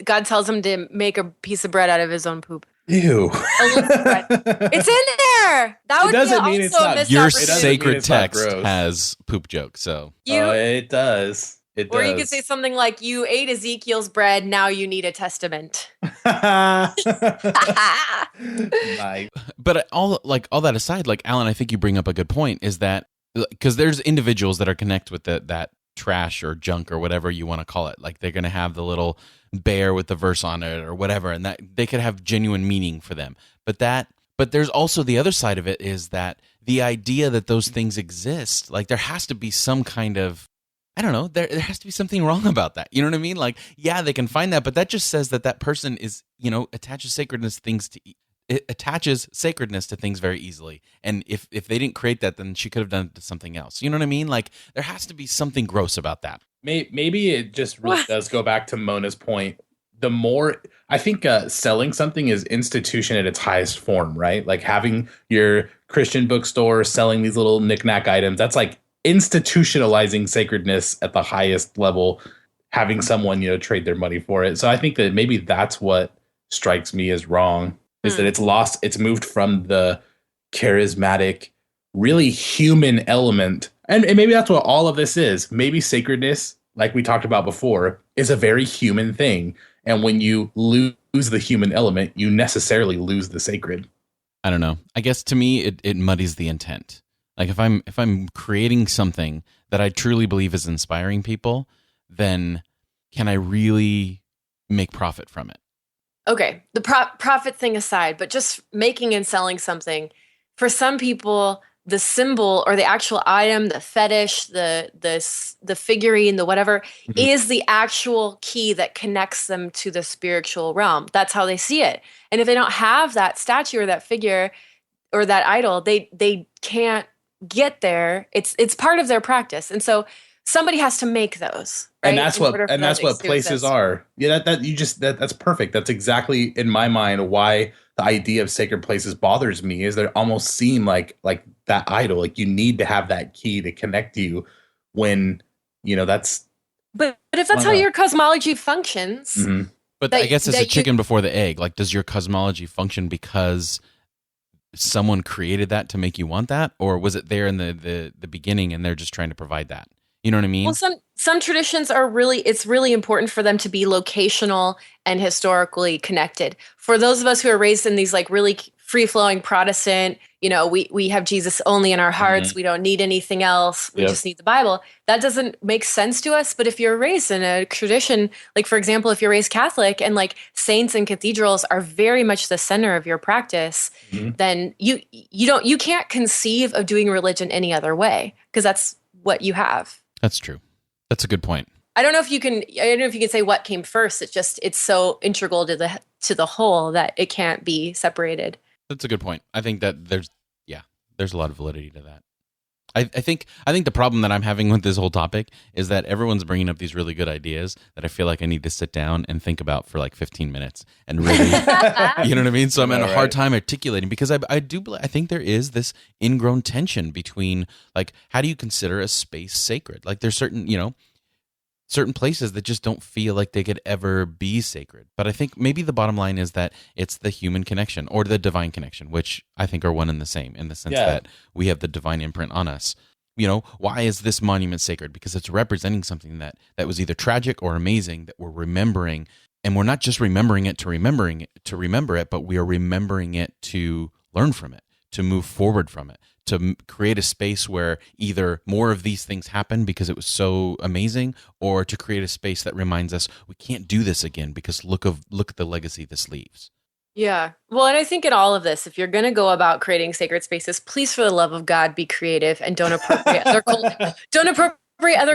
God tells him to make a piece of bread out of his own poop? Ew. It's in there. That would doesn't be mean also it's not, your sacred text has poop jokes. So it does. Or you could say something like, "You ate Ezekiel's bread. Now you need a testament." But all that aside, like Alan, I think you bring up a good point. Is that because there's individuals that are connected with that trash or junk or whatever you want to call it. Like they're going to have the little bear with the verse on it or whatever, and that they could have genuine meaning for them. But there's also the other side of it, is that the idea that those things exist, like there has to be some kind of I don't know. There has to be something wrong about that. You know what I mean? Like, yeah, they can find that, but that just says that that person is, attaches sacredness to things very easily. And if they didn't create that, then she could have done it to something else. You know what I mean? Like, there has to be something gross about that. Maybe it just really does go back to Mona's point. The more I think selling something is institution at its highest form, right? Like having your Christian bookstore selling these little knickknack items. That's like institutionalizing sacredness at the highest level, having someone, trade their money for it. So I think that maybe that's what strikes me as wrong, is that it's moved from the charismatic, really human element. And maybe that's what all of this is. Maybe sacredness, like we talked about before, is a very human thing. And when you lose the human element, you necessarily lose the sacred. I don't know. I guess to me, it muddies the intent. Like if I'm creating something that I truly believe is inspiring people, then can I really make profit from it? Okay, the profit thing aside, but just making and selling something, for some people, the symbol or the actual item, the fetish, the figurine, the whatever, is the actual key that connects them to the spiritual realm. That's how they see it. And if they don't have that statue or that figure or that idol, they can't get there. It's part of their practice. And so somebody has to make those. Right? And that's what places are. Yeah, that's perfect. That's exactly in my mind why the idea of sacred places bothers me, is they almost seem like that idol. Like you need to have that key to connect you when, that's. But if that's how your cosmology functions. Mm-hmm. But I guess it's a chicken before the egg. Like, does your cosmology function because someone created that to make you want that? Or was it there in the beginning and they're just trying to provide that? You know what I mean? Well, some traditions it's really important for them to be locational and historically connected. For those of us who are raised in these like really free-flowing Protestant, we have Jesus only in our hearts. Mm-hmm. We don't need anything else. We just need the Bible. That doesn't make sense to us. But if you're raised in a tradition, like for example, if you're raised Catholic and like saints and cathedrals are very much the center of your practice, then you can't conceive of doing religion any other way, because that's what you have. That's true. That's a good point. I don't know if you can say what came first. It's so integral to the whole that it can't be separated. That's a good point. I think that there's a lot of validity to that. I think the problem that I'm having with this whole topic is that everyone's bringing up these really good ideas that I feel like I need to sit down and think about for like 15 minutes and really, you know what I mean? So I'm having a hard time articulating, because I think there is this ingrown tension between like, how do you consider a space sacred? Like there's certain places that just don't feel like they could ever be sacred. But I think maybe the bottom line is that it's the human connection or the divine connection, which I think are one and the same, in the sense that we have the divine imprint on us. Why is this monument sacred? Because it's representing something that was either tragic or amazing that we're remembering. And we're not just remembering it to remember it, but we are remembering it to learn from it, to move forward from it, to create a space where either more of these things happen because it was so amazing, or to create a space that reminds us we can't do this again because look at the legacy this leaves. Yeah. Well, and I think in all of this, if you're going to go about creating sacred spaces, please, for the love of God, be creative and don't appropriate other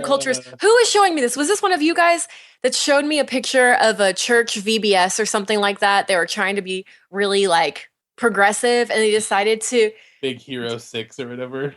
cultures. Who was showing me this? Was this one of you guys that showed me a picture of a church VBS or something like that? They were trying to be really like progressive, and they decided to Big Hero 6 or whatever.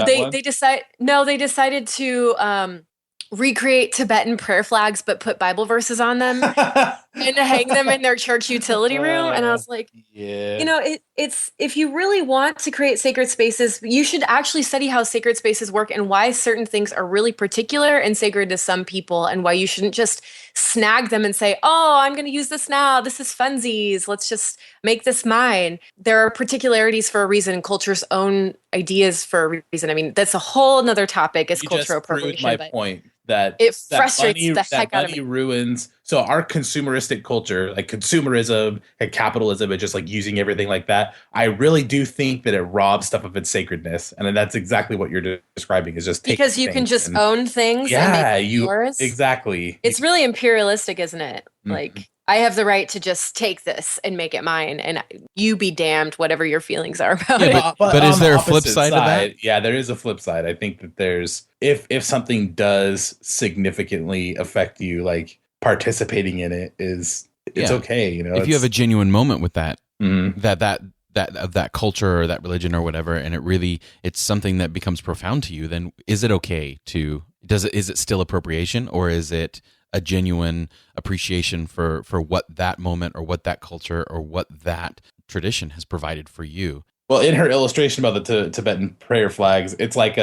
They decided to recreate Tibetan prayer flags but put Bible verses on them and hang them in their church utility room. And I was like, it's if you really want to create sacred spaces, you should actually study how sacred spaces work and why certain things are really particular and sacred to some people, and why you shouldn't just snag them and say, oh, I'm going to use this now. This is funsies. Let's just make this mine. There are particularities for a reason, culture's own ideas for a reason. I mean, that's a whole nother topic, is cultural appropriation. My point that it frustrates the heck out of me. Ruins. So our consumeristic culture, like consumerism and capitalism, and just like using everything like that, I really do think that it robs stuff of its sacredness. And that's exactly what you're describing, is just because you can just own things. Yeah, and make yours. Exactly. It's really imperialistic, isn't it? Like I have the right to just take this and make it mine, and you be damned, whatever your feelings are about Yeah, it. but is on there the a flip opposite side to that? Yeah, there is a flip side. I think that there's if something does significantly affect you, like participating in it it's Yeah. okay, you know. If you have a genuine moment with that, Mhm. that of that culture or that religion or whatever, and it's something that becomes profound to you, then is it okay to is it still appropriation, or is it a genuine appreciation for what that moment or what that culture or what that tradition has provided for you? Well, in her illustration about the Tibetan prayer flags, it's like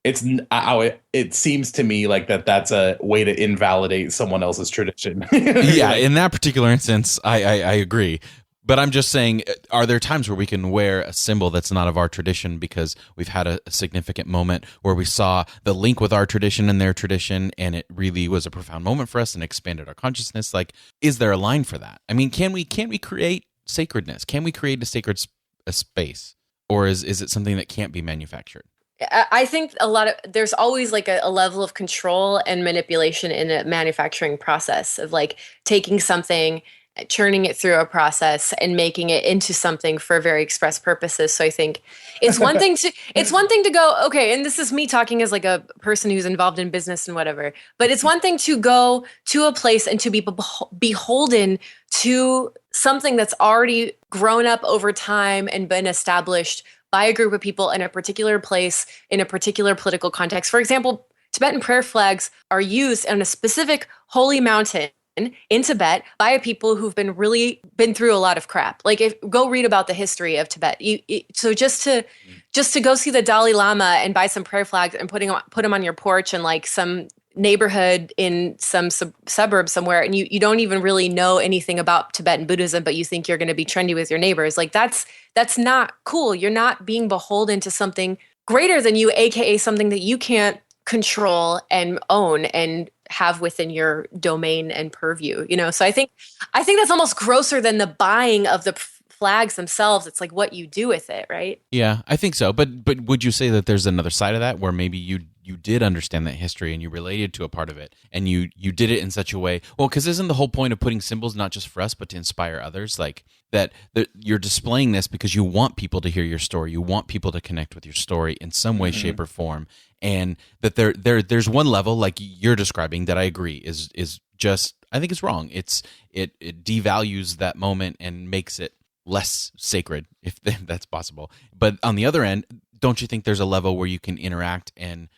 it seems to me like that's a way to invalidate someone else's tradition. Yeah, Like, in that particular instance, I agree. But I'm just saying, are there times where we can wear a symbol that's not of our tradition because we've had a significant moment where we saw the link with our tradition and their tradition, and it really was a profound moment for us and expanded our consciousness? Like, is there a line for that? I mean, can we create sacredness? Can we create a sacred a space, or is it something that can't be manufactured? I think there's always like a level of control and manipulation in a manufacturing process of like taking something, churning it through a process and making it into something for very express purposes. So I think it's one thing to go, okay, and this is me talking as like a person who's involved in business and whatever, but it's one thing to go to a place and to be beholden to something that's already grown up over time and been established by a group of people in a particular place, in a particular political context. For example, Tibetan prayer flags are used on a specific holy mountain in Tibet by a people who've been through a lot of crap. Like, go read about the history of Tibet. So just to go see the Dalai Lama and buy some prayer flags and put them on your porch in like some neighborhood in some suburb somewhere, and you don't even really know anything about Tibetan Buddhism, but you think you're going to be trendy with your neighbors. Like, that's not cool. You're not being beholden to something greater than you, aka something that you can't control and own and have within your domain and purview. So I think that's almost grosser than the buying of the flags themselves. It's like what you do with it, right? Yeah, I think so. But would you say that there's another side of that where maybe you did understand that history and you related to a part of it and you did it in such a way? Well, because isn't the whole point of putting symbols not just for us but to inspire others? Like that you're displaying this because you want people to hear your story. You want people to connect with your story in some way, shape, or form. And that there's one level like you're describing that I agree is just, I think it's wrong. It devalues that moment and makes it less sacred, if that's possible. But on the other end, don't you think there's a level where you can interact and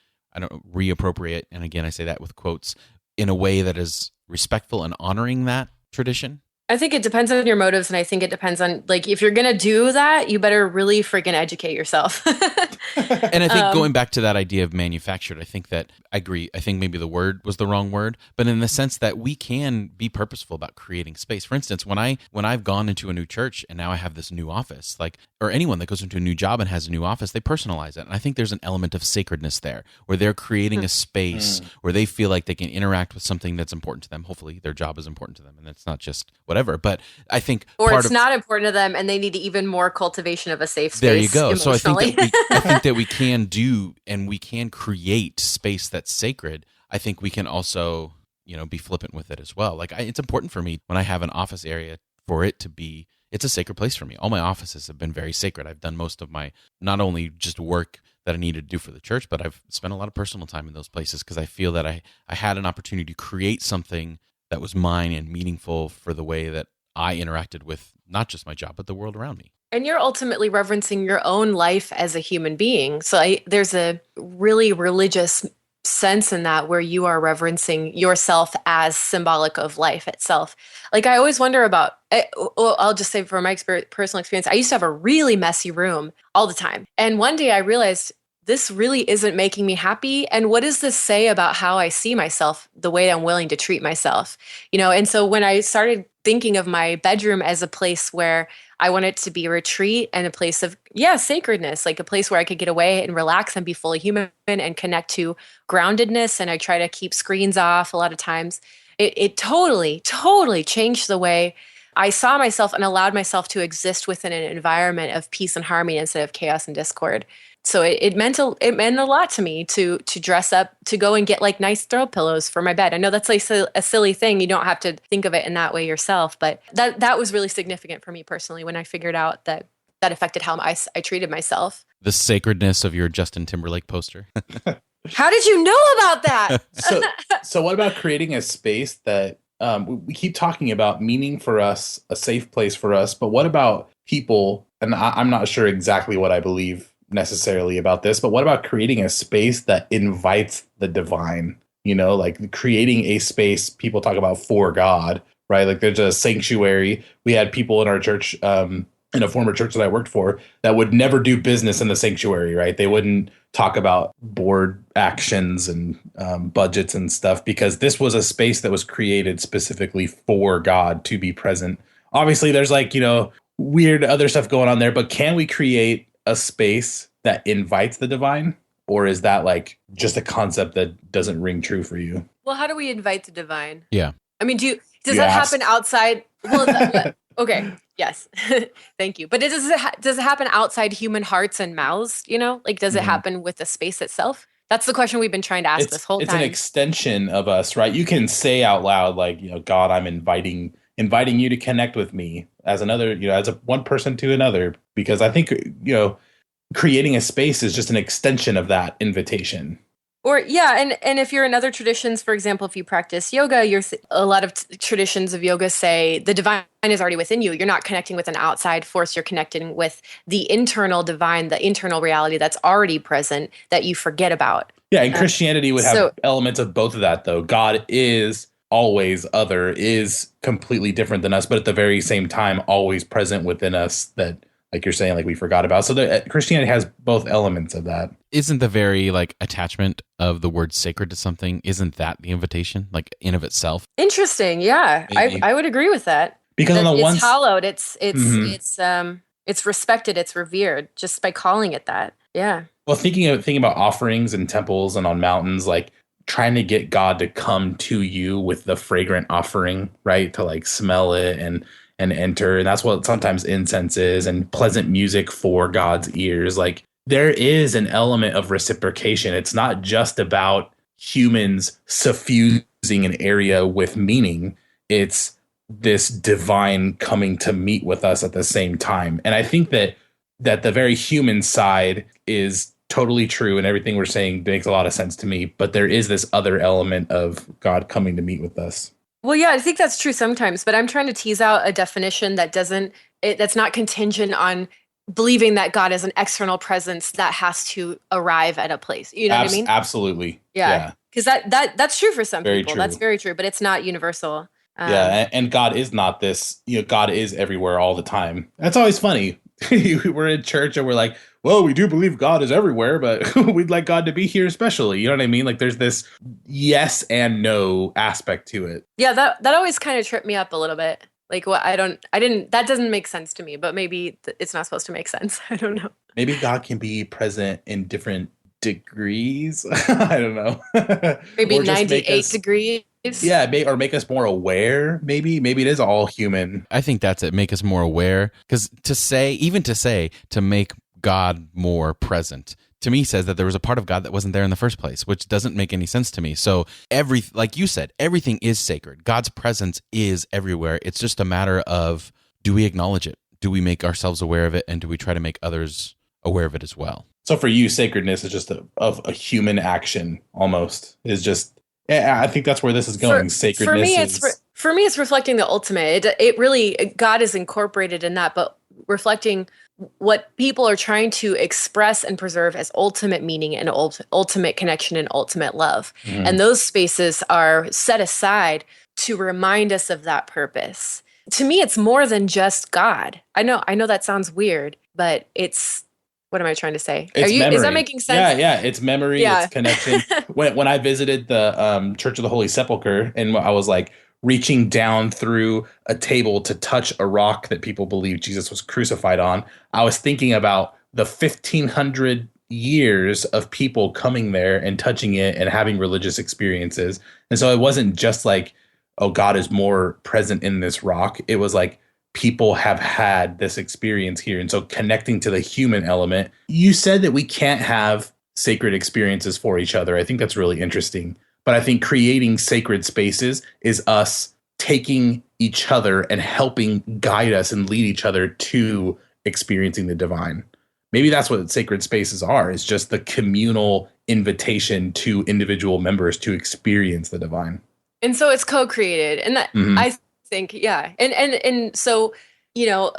reappropriate, and again I say that with quotes, in a way that is respectful and honoring that tradition? I think it depends on your motives, and I think it depends on, like, if you're gonna do that, you better really freaking educate yourself. And I think going back to that idea of manufactured, I think that I agree. I think maybe the word was the wrong word, but in the sense that we can be purposeful about creating space. For instance, when I've gone into a new church and now I have this new office, like, or anyone that goes into a new job and has a new office, they personalize it. And I think there's an element of sacredness there where they're creating a space where they feel like they can interact with something that's important to them. Hopefully their job is important to them and it's not just whatever. But I think not important to them and they need even more cultivation of a safe space. There you go. So emotionally. I think that we can do and we can create space that's sacred. I think we can also, be flippant with it as well. Like it's important for me when I have an office area for it to be, it's a sacred place for me. All my offices have been very sacred. I've done most of my, not only just work that I needed to do for the church, but I've spent a lot of personal time in those places because I feel that I had an opportunity to create something that was mine and meaningful for the way that I interacted with not just my job, but the world around me. And you're ultimately reverencing your own life as a human being. So there's a really religious sense in that where you are reverencing yourself as symbolic of life itself. Like I always wonder about, I'll just say from my personal experience, I used to have a really messy room all the time. And one day I realized this really isn't making me happy. And what does this say about how I see myself, the way I'm willing to treat myself? And so when I started thinking of my bedroom as a place where I want it to be a retreat and a place of, sacredness, like a place where I could get away and relax and be fully human and connect to groundedness. And I try to keep screens off a lot of times. It totally, totally changed the way I saw myself and allowed myself to exist within an environment of peace and harmony instead of chaos and discord. So it meant a lot to me to dress up, to go and get like nice throw pillows for my bed. I know that's like a silly thing. You don't have to think of it in that way yourself, but that was really significant for me personally when I figured out that affected how I treated myself. The sacredness of your Justin Timberlake poster. How did you know about that? So what about creating a space that we keep talking about meaning for us, a safe place for us, but what about people? And I'm not sure exactly what I believe necessarily about this, but what about creating a space that invites the divine? You know, like creating a space people talk about for God, right? Like there's a sanctuary. We had people in our church, in a former church that I worked for, that would never do business in the sanctuary, right? They wouldn't talk about board actions and budgets and stuff, because this was a space that was created specifically for God to be present. Obviously, there's like, you know, weird other stuff going on there, but can we create a space that invites the divine? Or is that like just a concept that doesn't ring true for you? Well, how do we invite the divine? Yeah. I mean, does that happen outside? Well, okay. Yes. Thank you. But does it happen outside human hearts and mouths? You know, like, does it happen with the space itself? That's the question we've been trying to ask this whole time. It's an extension of us, right? You can say out loud, like, you know, God, I'm inviting you to connect with me as another, you know, as one person to another, because I think, you know, creating a space is just an extension of that invitation. Or yeah, and if you're in other traditions, for example, if you practice yoga, a lot of traditions of yoga say the divine is already within you. You're not connecting with an outside force. You're connecting with the internal divine, the internal reality that's already present that you forget about. Yeah, and Christianity would have elements of both of that, though. God is always other, is completely different than us, but at the very same time, always present within us that, like you're saying, like we forgot about. So Christianity has both elements of that. Isn't the very like attachment of the word sacred to something, isn't that the invitation, like in of itself? Interesting. Yeah, I would agree with that. Because on the it's one hallowed, it's respected, it's revered just by calling it that. Yeah. Well, thinking about offerings and temples and on mountains, like trying to get God to come to you with the fragrant offering, right? To like smell it and enter. And that's what sometimes incense is, and pleasant music for God's ears. Like there is an element of reciprocation. It's not just about humans suffusing an area with meaning. It's this divine coming to meet with us at the same time. And I think that the very human side is totally true, and everything we're saying makes a lot of sense to me. But there is this other element of God coming to meet with us. Well, yeah, I think that's true sometimes, but I'm trying to tease out a definition that's not contingent on believing that God is an external presence that has to arrive at a place. You know what I mean? Absolutely. Yeah. Because that's true for some people. True. That's very true, but it's not universal. Yeah, and God is not this, you know, God is everywhere all the time. That's always funny. We're in church and we're like, well, we do believe God is everywhere, but we'd like God to be here especially. You know what I mean? Like there's this yes and no aspect to it. Yeah, that always kind of tripped me up a little bit. Like that doesn't make sense to me, but maybe it's not supposed to make sense. I don't know. Maybe God can be present in different degrees. I don't know. Maybe 98 degrees. Yeah, or make us more aware. Maybe it is all human. I think that's it. Make us more aware. Because to make God more present, to me says that there was a part of God that wasn't there in the first place, which doesn't make any sense to me. So like you said, everything is sacred. God's presence is everywhere. It's just a matter of, do we acknowledge it? Do we make ourselves aware of it? And do we try to make others aware of it as well? So for you, sacredness is just a human action almost. Is just, I think that's where this is going. Sacredness for me, it's reflecting the ultimate. It really, God is incorporated in that, but reflecting what people are trying to express and preserve as ultimate meaning and ultimate connection and ultimate love. Mm-hmm. And those spaces are set aside to remind us of that purpose. To me, it's more than just God. I know that sounds weird, but it's, what am I trying to say? Is that making sense? Yeah. It's memory. Yeah. It's connection. when I visited the Church of the Holy Sepulchre, and I was like reaching down through a table to touch a rock that people believe Jesus was crucified on, I was thinking about the 1,500 years of people coming there and touching it and having religious experiences. And so it wasn't just like, oh, God is more present in this rock. It was like people have had this experience here. And so connecting to the human element, you said that we can't have sacred experiences for each other. I think that's really interesting. But I think creating sacred spaces is us taking each other and helping guide us and lead each other to experiencing the divine. Maybe that's what sacred spaces are. It's just the communal invitation to individual members to experience the divine. And so it's co-created. And that I think, yeah. And so, you know,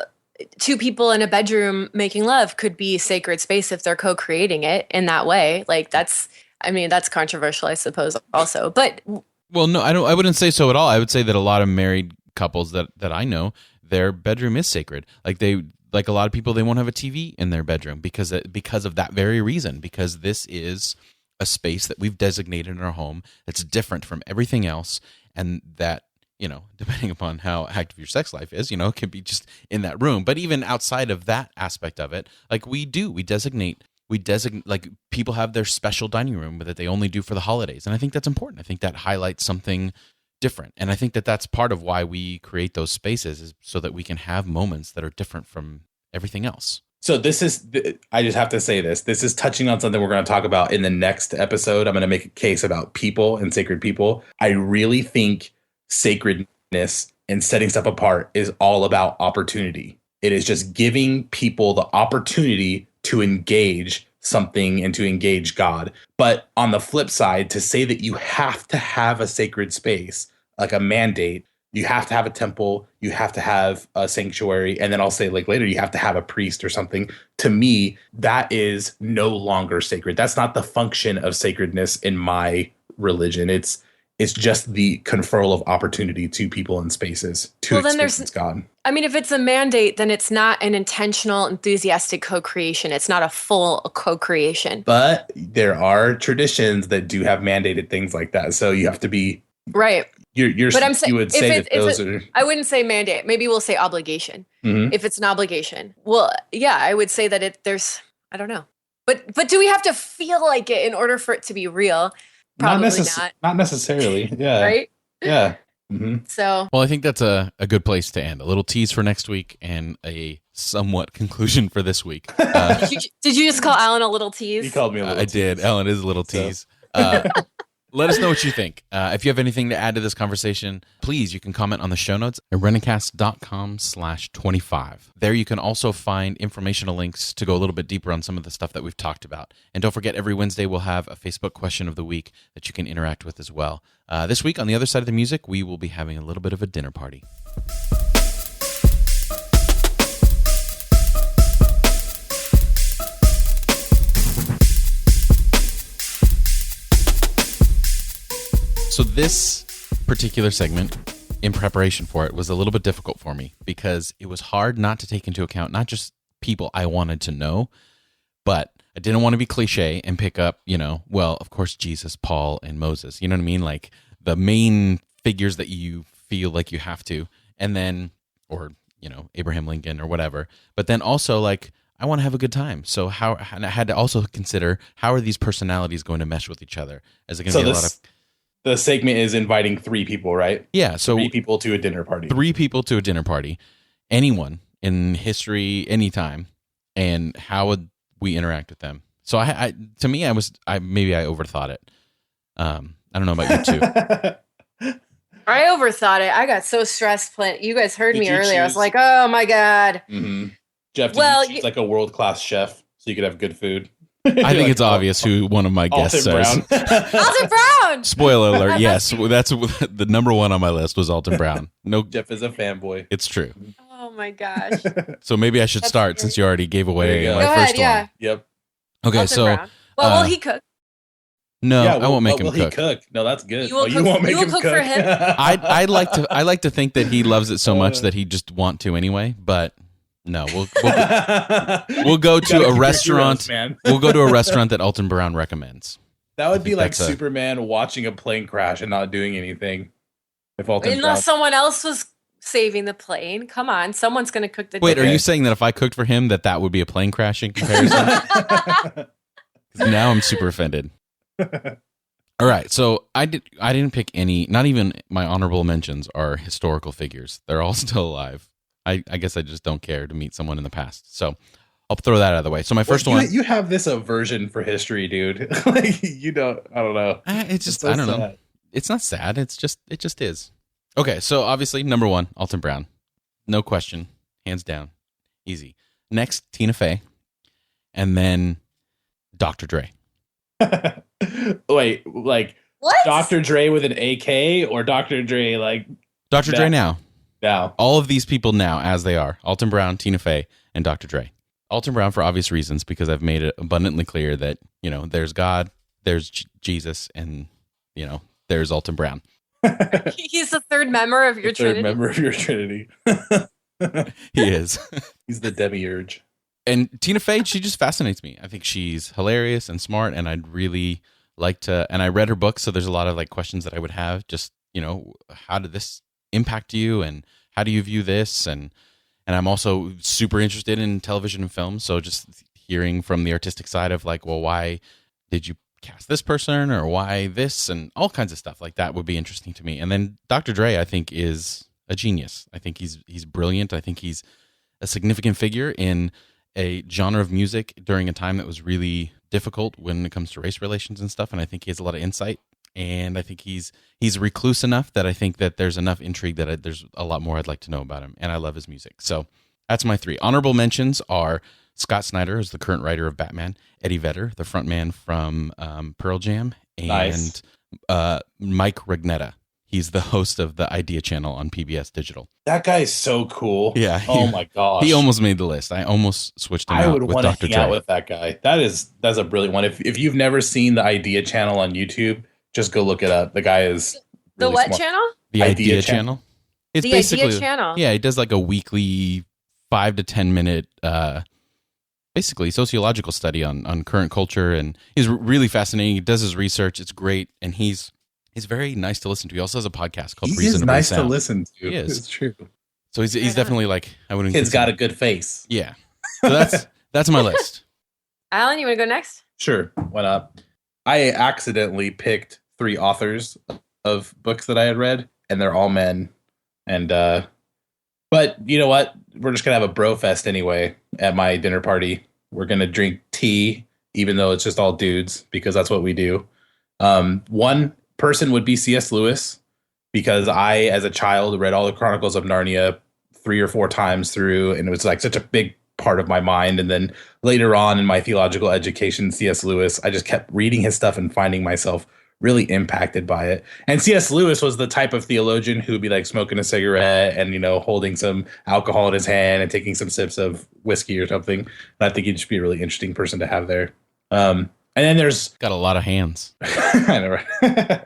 two people in a bedroom making love could be sacred space if they're co-creating it in that way. Like that's controversial, I suppose, also. But well, no, I wouldn't say so at all. I would say that a lot of married couples that I know, their bedroom is sacred. Like a lot of people, they won't have a TV in their bedroom because of that very reason, because this is a space that we've designated in our home that's different from everything else, and that, you know, depending upon how active your sex life is, you know, it can be just in that room. But even outside of that aspect of it, like we designate, like people have their special dining room that they only do for the holidays. And I think that's important. I think that highlights something different. And I think that that's part of why we create those spaces, is so that we can have moments that are different from everything else. So I just have to say this is touching on something we're going to talk about in the next episode. I'm going to make a case about people and sacred people. I really think sacredness and setting stuff apart is all about opportunity. It is just giving people the opportunity to engage something and to engage God. But on the flip side, to say that you have to have a sacred space, like a mandate, you have to have a temple, you have to have a sanctuary, and then I'll say like later, you have to have a priest or something. To me, that is no longer sacred. That's not the function of sacredness in my religion. It's just the conferral of opportunity to people and spaces to experience God. I mean, if it's a mandate, then it's not an intentional, enthusiastic co-creation. It's not a full co-creation. But there are traditions that do have mandated things like that. So you have to be right. But I'm saying, you would say that those are. I wouldn't say mandate. Maybe we'll say obligation. If it's an obligation, well, yeah, I would say that there's. I don't know, but do we have to feel like it in order for it to be real? Probably not. Not necessarily. Yeah. Right. Yeah. So. Well, I think that's a good place to end. A little tease for next week and a somewhat conclusion for this week. Did you just call Alan a little tease? He called me a little tease. I did. Alan is a little tease. Let us know what you think. If you have anything to add to this conversation, please, you can comment on the show notes at renacast.com/25. There you can also find informational links to go a little bit deeper on some of the stuff that we've talked about. And don't forget, every Wednesday we'll have a Facebook question of the week that you can interact with as well. This week, on the other side of the music, we will be having a little bit of a dinner party. So this particular segment, in preparation for it, was a little bit difficult for me because it was hard not to take into account not just people I wanted to know, but I didn't want to be cliche and pick up, well, of course, Jesus, Paul, and Moses. You know what I mean? Like the main figures that you feel like you have to, and then, or, Abraham Lincoln or whatever. But then also like, I want to have a good time. So and I had to also consider, how are these personalities going to mesh with each other? Is it going to be a lot of... The segment is inviting 3 people, right? Yeah. So 3 people to a dinner party. 3 people to a dinner party. Anyone in history, anytime. And how would we interact with them? So to me, maybe I overthought it. I don't know about you too. I overthought it. I got so stressed. You guys heard me earlier. I was like, oh my God. Mm-hmm. Jeff, did you choose like a world-class chef so you could have good food? I think it's obvious who one of my guests is. Alton Brown. Spoiler alert! Yes, that's the number one on my list was Alton Brown. No, Jeff is a fanboy. It's true. Oh my gosh! So maybe I should start since you already gave away my first one. Yep. Okay, Alton so Brown. Well, will he cook? No, I won't make him cook. Will he cook? No, that's good. You won't make him cook for him. I like to think that he loves it so much that he just want to anyway, but. No, we'll go to a restaurant. We'll go to a restaurant that Alton Brown recommends. That would be like Superman watching a plane crash and not doing anything. Unless someone else was saving the plane. Come on, someone's going to cook the. Wait, are you saying that if I cooked for him, that would be a plane crash in comparison? Now I'm super offended. All right, so I didn't pick any. Not even my honorable mentions are historical figures. They're all still alive. I guess I just don't care to meet someone in the past. So I'll throw that out of the way. So my first one, you have this aversion for history, dude. Like you don't. I don't know. it's just so I don't know. sad. It's not sad. It just is. Okay, so obviously number one, Alton Brown, no question, hands down, easy. Next, Tina Fey, and then Dr. Dre. Wait, like What? Dr. Dre with an AK or Dr. Dre like Dr. Dre now. now? All of these people now as they are. Alton Brown, Tina Fey, and Dr. Dre. Alton Brown for obvious reasons, because I've made it abundantly clear that, there's God, there's Jesus, and, there's Alton Brown. He's the third member of your Third Trinity. member of your Trinity. He is. He's the demiurge. And Tina Fey, she just fascinates me. I think she's hilarious and smart, and I'd really like to, and I read her book, so there's a lot of like questions that I would have, just, how did this impact you, and how do you view this? And I'm also super interested in television and film, so just hearing from the artistic side of like, well, why did you cast this person, or why this, and all kinds of stuff like that would be interesting to me. And then Dr. Dre, I think, is a genius. I think he's brilliant. I think he's a significant figure in a genre of music during a time that was really difficult when it comes to race relations and stuff. And I think he has a lot of insight. And I think he's recluse enough that I think that there's enough intrigue that there's a lot more I'd like to know about him. And I love his music. So that's my three. Honorable mentions are Scott Snyder, who's the current writer of Batman, Eddie Vedder, the frontman from Pearl Jam, and Nice. Mike Rugnetta. He's the host of the Idea channel on PBS Digital. That guy is so cool. Yeah. Oh my gosh. He almost made the list. I almost switched him I out would with want to Dr. hang Dre. out with that guy. That's a brilliant one. If you've never seen the Idea channel on YouTube, just go look it up. The guy is The really what smart. channel? The Idea Idea channel. channel. It's The basically Idea channel. Yeah, he does like a weekly 5 to 10 minute basically sociological study on current culture, and he's really fascinating. He does his research. It's great, and he's very nice to listen to. He also has a podcast called He is Reasonably nice to Sound. listen to. He is. It's true. So he's definitely like, I wouldn't Kid's got consider- a good face. Yeah. So that's my list. Alan, you want to go next? Sure. Why not? I accidentally picked 3 authors of books that I had read, and they're all men. And but you know what? We're just gonna have a bro fest anyway at my dinner party. We're gonna drink tea, even though it's just all dudes, because that's what we do. One person would be C.S. Lewis, because I, as a child, read all the Chronicles of Narnia 3 or 4 times through, and it was like such a big part of my mind. And then later on in my theological education, C.S. Lewis, I just kept reading his stuff and finding myself really impacted by it. And C.S. Lewis was the type of theologian who would be like smoking a cigarette and, holding some alcohol in his hand and taking some sips of whiskey or something. And I think he'd just be a really interesting person to have there. And then there's Got a lot of hands. I know, right?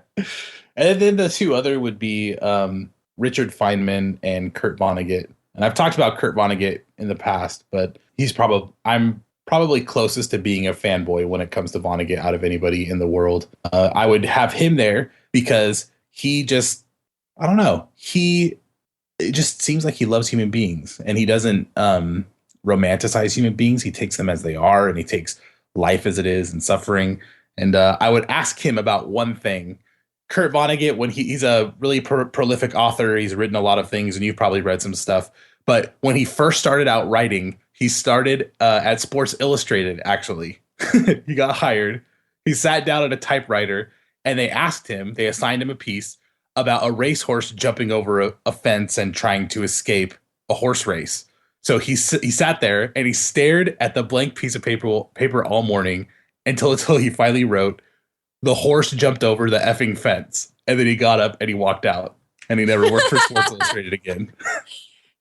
And then the 2 other would be Richard Feynman and Kurt Vonnegut. And I've talked about Kurt Vonnegut in the past, but I'm probably closest to being a fanboy when it comes to Vonnegut out of anybody in the world. I would have him there because he just, I don't know, it just seems like he loves human beings, and he doesn't romanticize human beings. He takes them as they are, and he takes life as it is and suffering. And I would ask him about one thing. Kurt Vonnegut, when he's a really prolific author, he's written a lot of things, and you've probably read some stuff. But when he first started out writing, he started at Sports Illustrated, actually. He got hired. He sat down at a typewriter, and they assigned him a piece about a racehorse jumping over a fence and trying to escape a horse race. So he sat there, and he stared at the blank piece of paper all morning until he finally wrote, "The horse jumped over the effing fence." And then he got up and he walked out, and he never worked for Sports Illustrated again.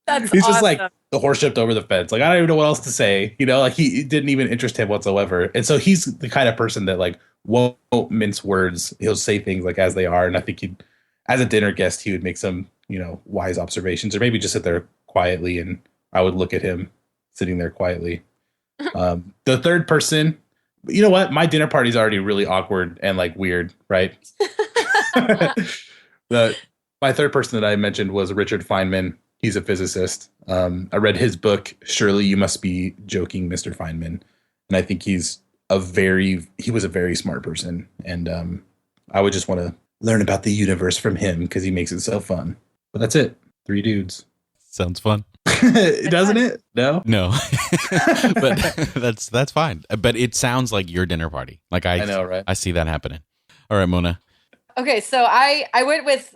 That's He's awesome. just like, the horse jumped over the fence. Like, I don't even know what else to say. Like, it didn't even interest him whatsoever. And so he's the kind of person that like won't mince words. He'll say things like as they are. And I think as a dinner guest, he would make some, wise observations, or maybe just sit there quietly, and I would look at him sitting there quietly. The third person, you know what? My dinner party's already really awkward and like weird, right? My third person that I mentioned was Richard Feynman. He's a physicist. I read his book, Surely You Must Be Joking, Mr. Feynman. And I think he was a very smart person. And I would just want to learn about the universe from him because he makes it so fun. But that's it. 3 dudes. Sounds fun. Doesn't it? No. No, but that's fine. But it sounds like your dinner party. Like I know, right? I see that happening. All right, Mona. Okay, so I went with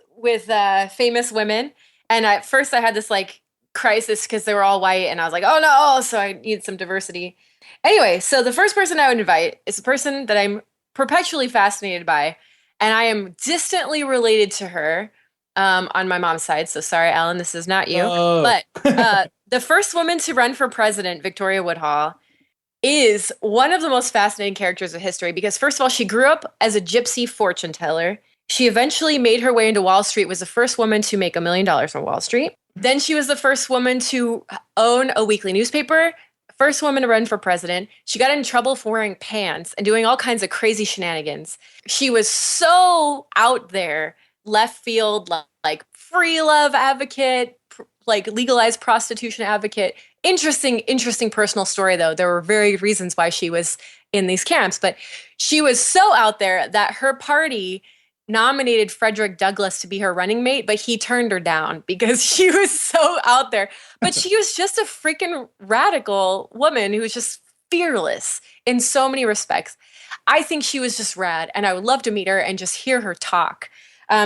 famous women, and at first I had this like crisis because they were all white, and I was like, oh no, so I need some diversity. Anyway, so the first person I would invite is a person that I'm perpetually fascinated by, and I am distantly related to her on my mom's side. So sorry, Alan, this is not you. Oh. But the first woman to run for president, Victoria Woodhull, is one of the most fascinating characters of history because, first of all, she grew up as a gypsy fortune teller. She eventually made her way into Wall Street, was the first woman to make $1 million on Wall Street. Then she was the first woman to own a weekly newspaper, first woman to run for president. She got in trouble for wearing pants and doing all kinds of crazy shenanigans. She was so out there, left field, like free love advocate, like legalized prostitution advocate. Interesting personal story, though. There were very reasons why she was in these camps, but she was so out there that her party nominated Frederick Douglass to be her running mate, but he turned her down because she was so out there. But she was just a freaking radical woman who was just fearless in so many respects. I think she was just rad, and I would love to meet her and just hear her talk.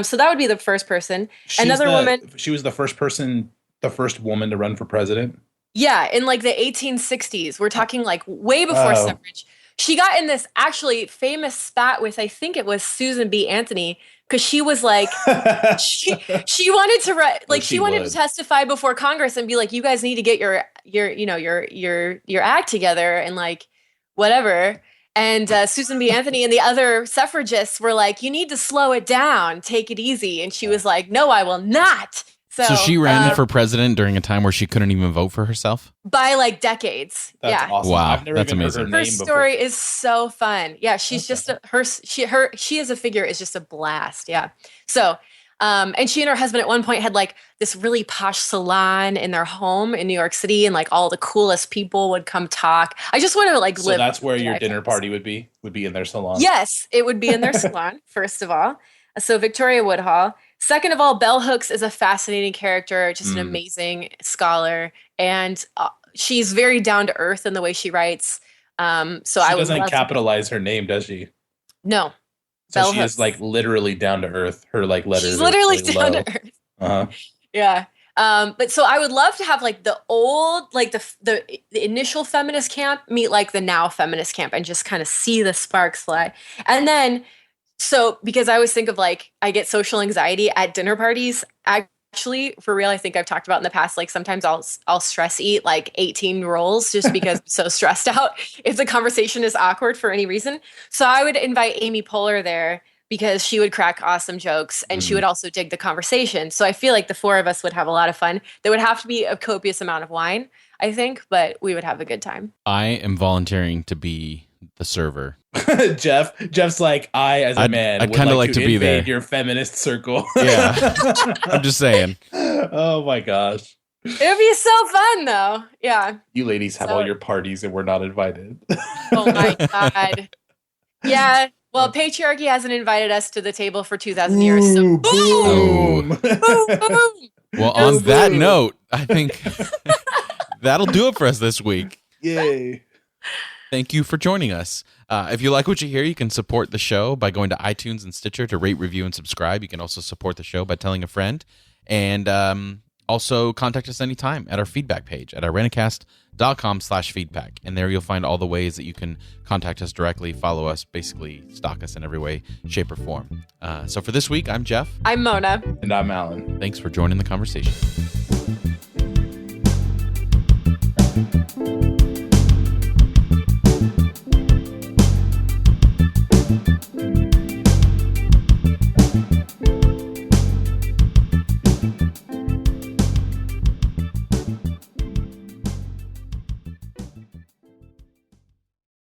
So that would be the first person. Another woman. She was the first woman to run for president. Yeah, in like the 1860s. We're talking like way before suffrage. She got in this actually famous spat with, I think it was Susan B. Anthony, because she was like, she wanted to she wanted to testify before Congress and be like, you guys need to get your act together and like whatever. And Susan B. Anthony and the other suffragists were like, you need to slow it down, take it easy. And she was like, no, I will not. So she ran for president during a time where she couldn't even vote for herself? By like decades. That's awesome. Wow, I've never that's even amazing. Heard her name story before. is so fun. Yeah, she's just she as a figure is just a blast. Yeah. So, and she and her husband at one point had like this really posh salon in their home in New York City, and like all the coolest people would come talk. I just want to like live. So that's where your dinner party would be in their salon. Yes, it would be in their salon. First of all, so Victoria Woodhull. Second of all, Bell Hooks is a fascinating character, just an amazing scholar, and she's very down to earth in the way she writes. So she doesn't capitalize her name, does she? No. So Bell she Hooks. is like literally down to earth. Her like letters. She's literally really down low. to earth. Uh-huh. Yeah. But so I would love to have like the old, like the initial feminist camp meet like the now feminist camp and just kind of see the sparks fly, and then. So, because I always think of like, I get social anxiety at dinner parties. Actually, for real, I think I've talked about in the past, like sometimes I'll stress eat like 18 rolls just because I'm so stressed out if the conversation is awkward for any reason. So I would invite Amy Poehler there because she would crack awesome jokes and she would also dig the conversation. So I feel like the four of us would have a lot of fun. There would have to be a copious amount of wine, I think, but we would have a good time. I am volunteering to be the server. Jeff's like, I'd kind of like to be there. Your feminist circle. Yeah, I'm just saying. Oh my gosh, it would be so fun though. Yeah, you ladies have all your parties and we're not invited. Oh my god. Yeah. Well, patriarchy hasn't invited us to the table for 2,000 years. So boom, boom, boom. Well, on that note, I think that'll do it for us this week. Yay. Thank you for joining us. If you like what you hear, you can support the show by going to iTunes and Stitcher to rate, review, and subscribe. You can also support the show by telling a friend. And also contact us anytime at our feedback page at irenicast.com/feedback. And there you'll find all the ways that you can contact us directly, follow us, basically stalk us in every way, shape, or form. So for this week, I'm Jeff. I'm Mona. And I'm Alan. Thanks for joining the conversation.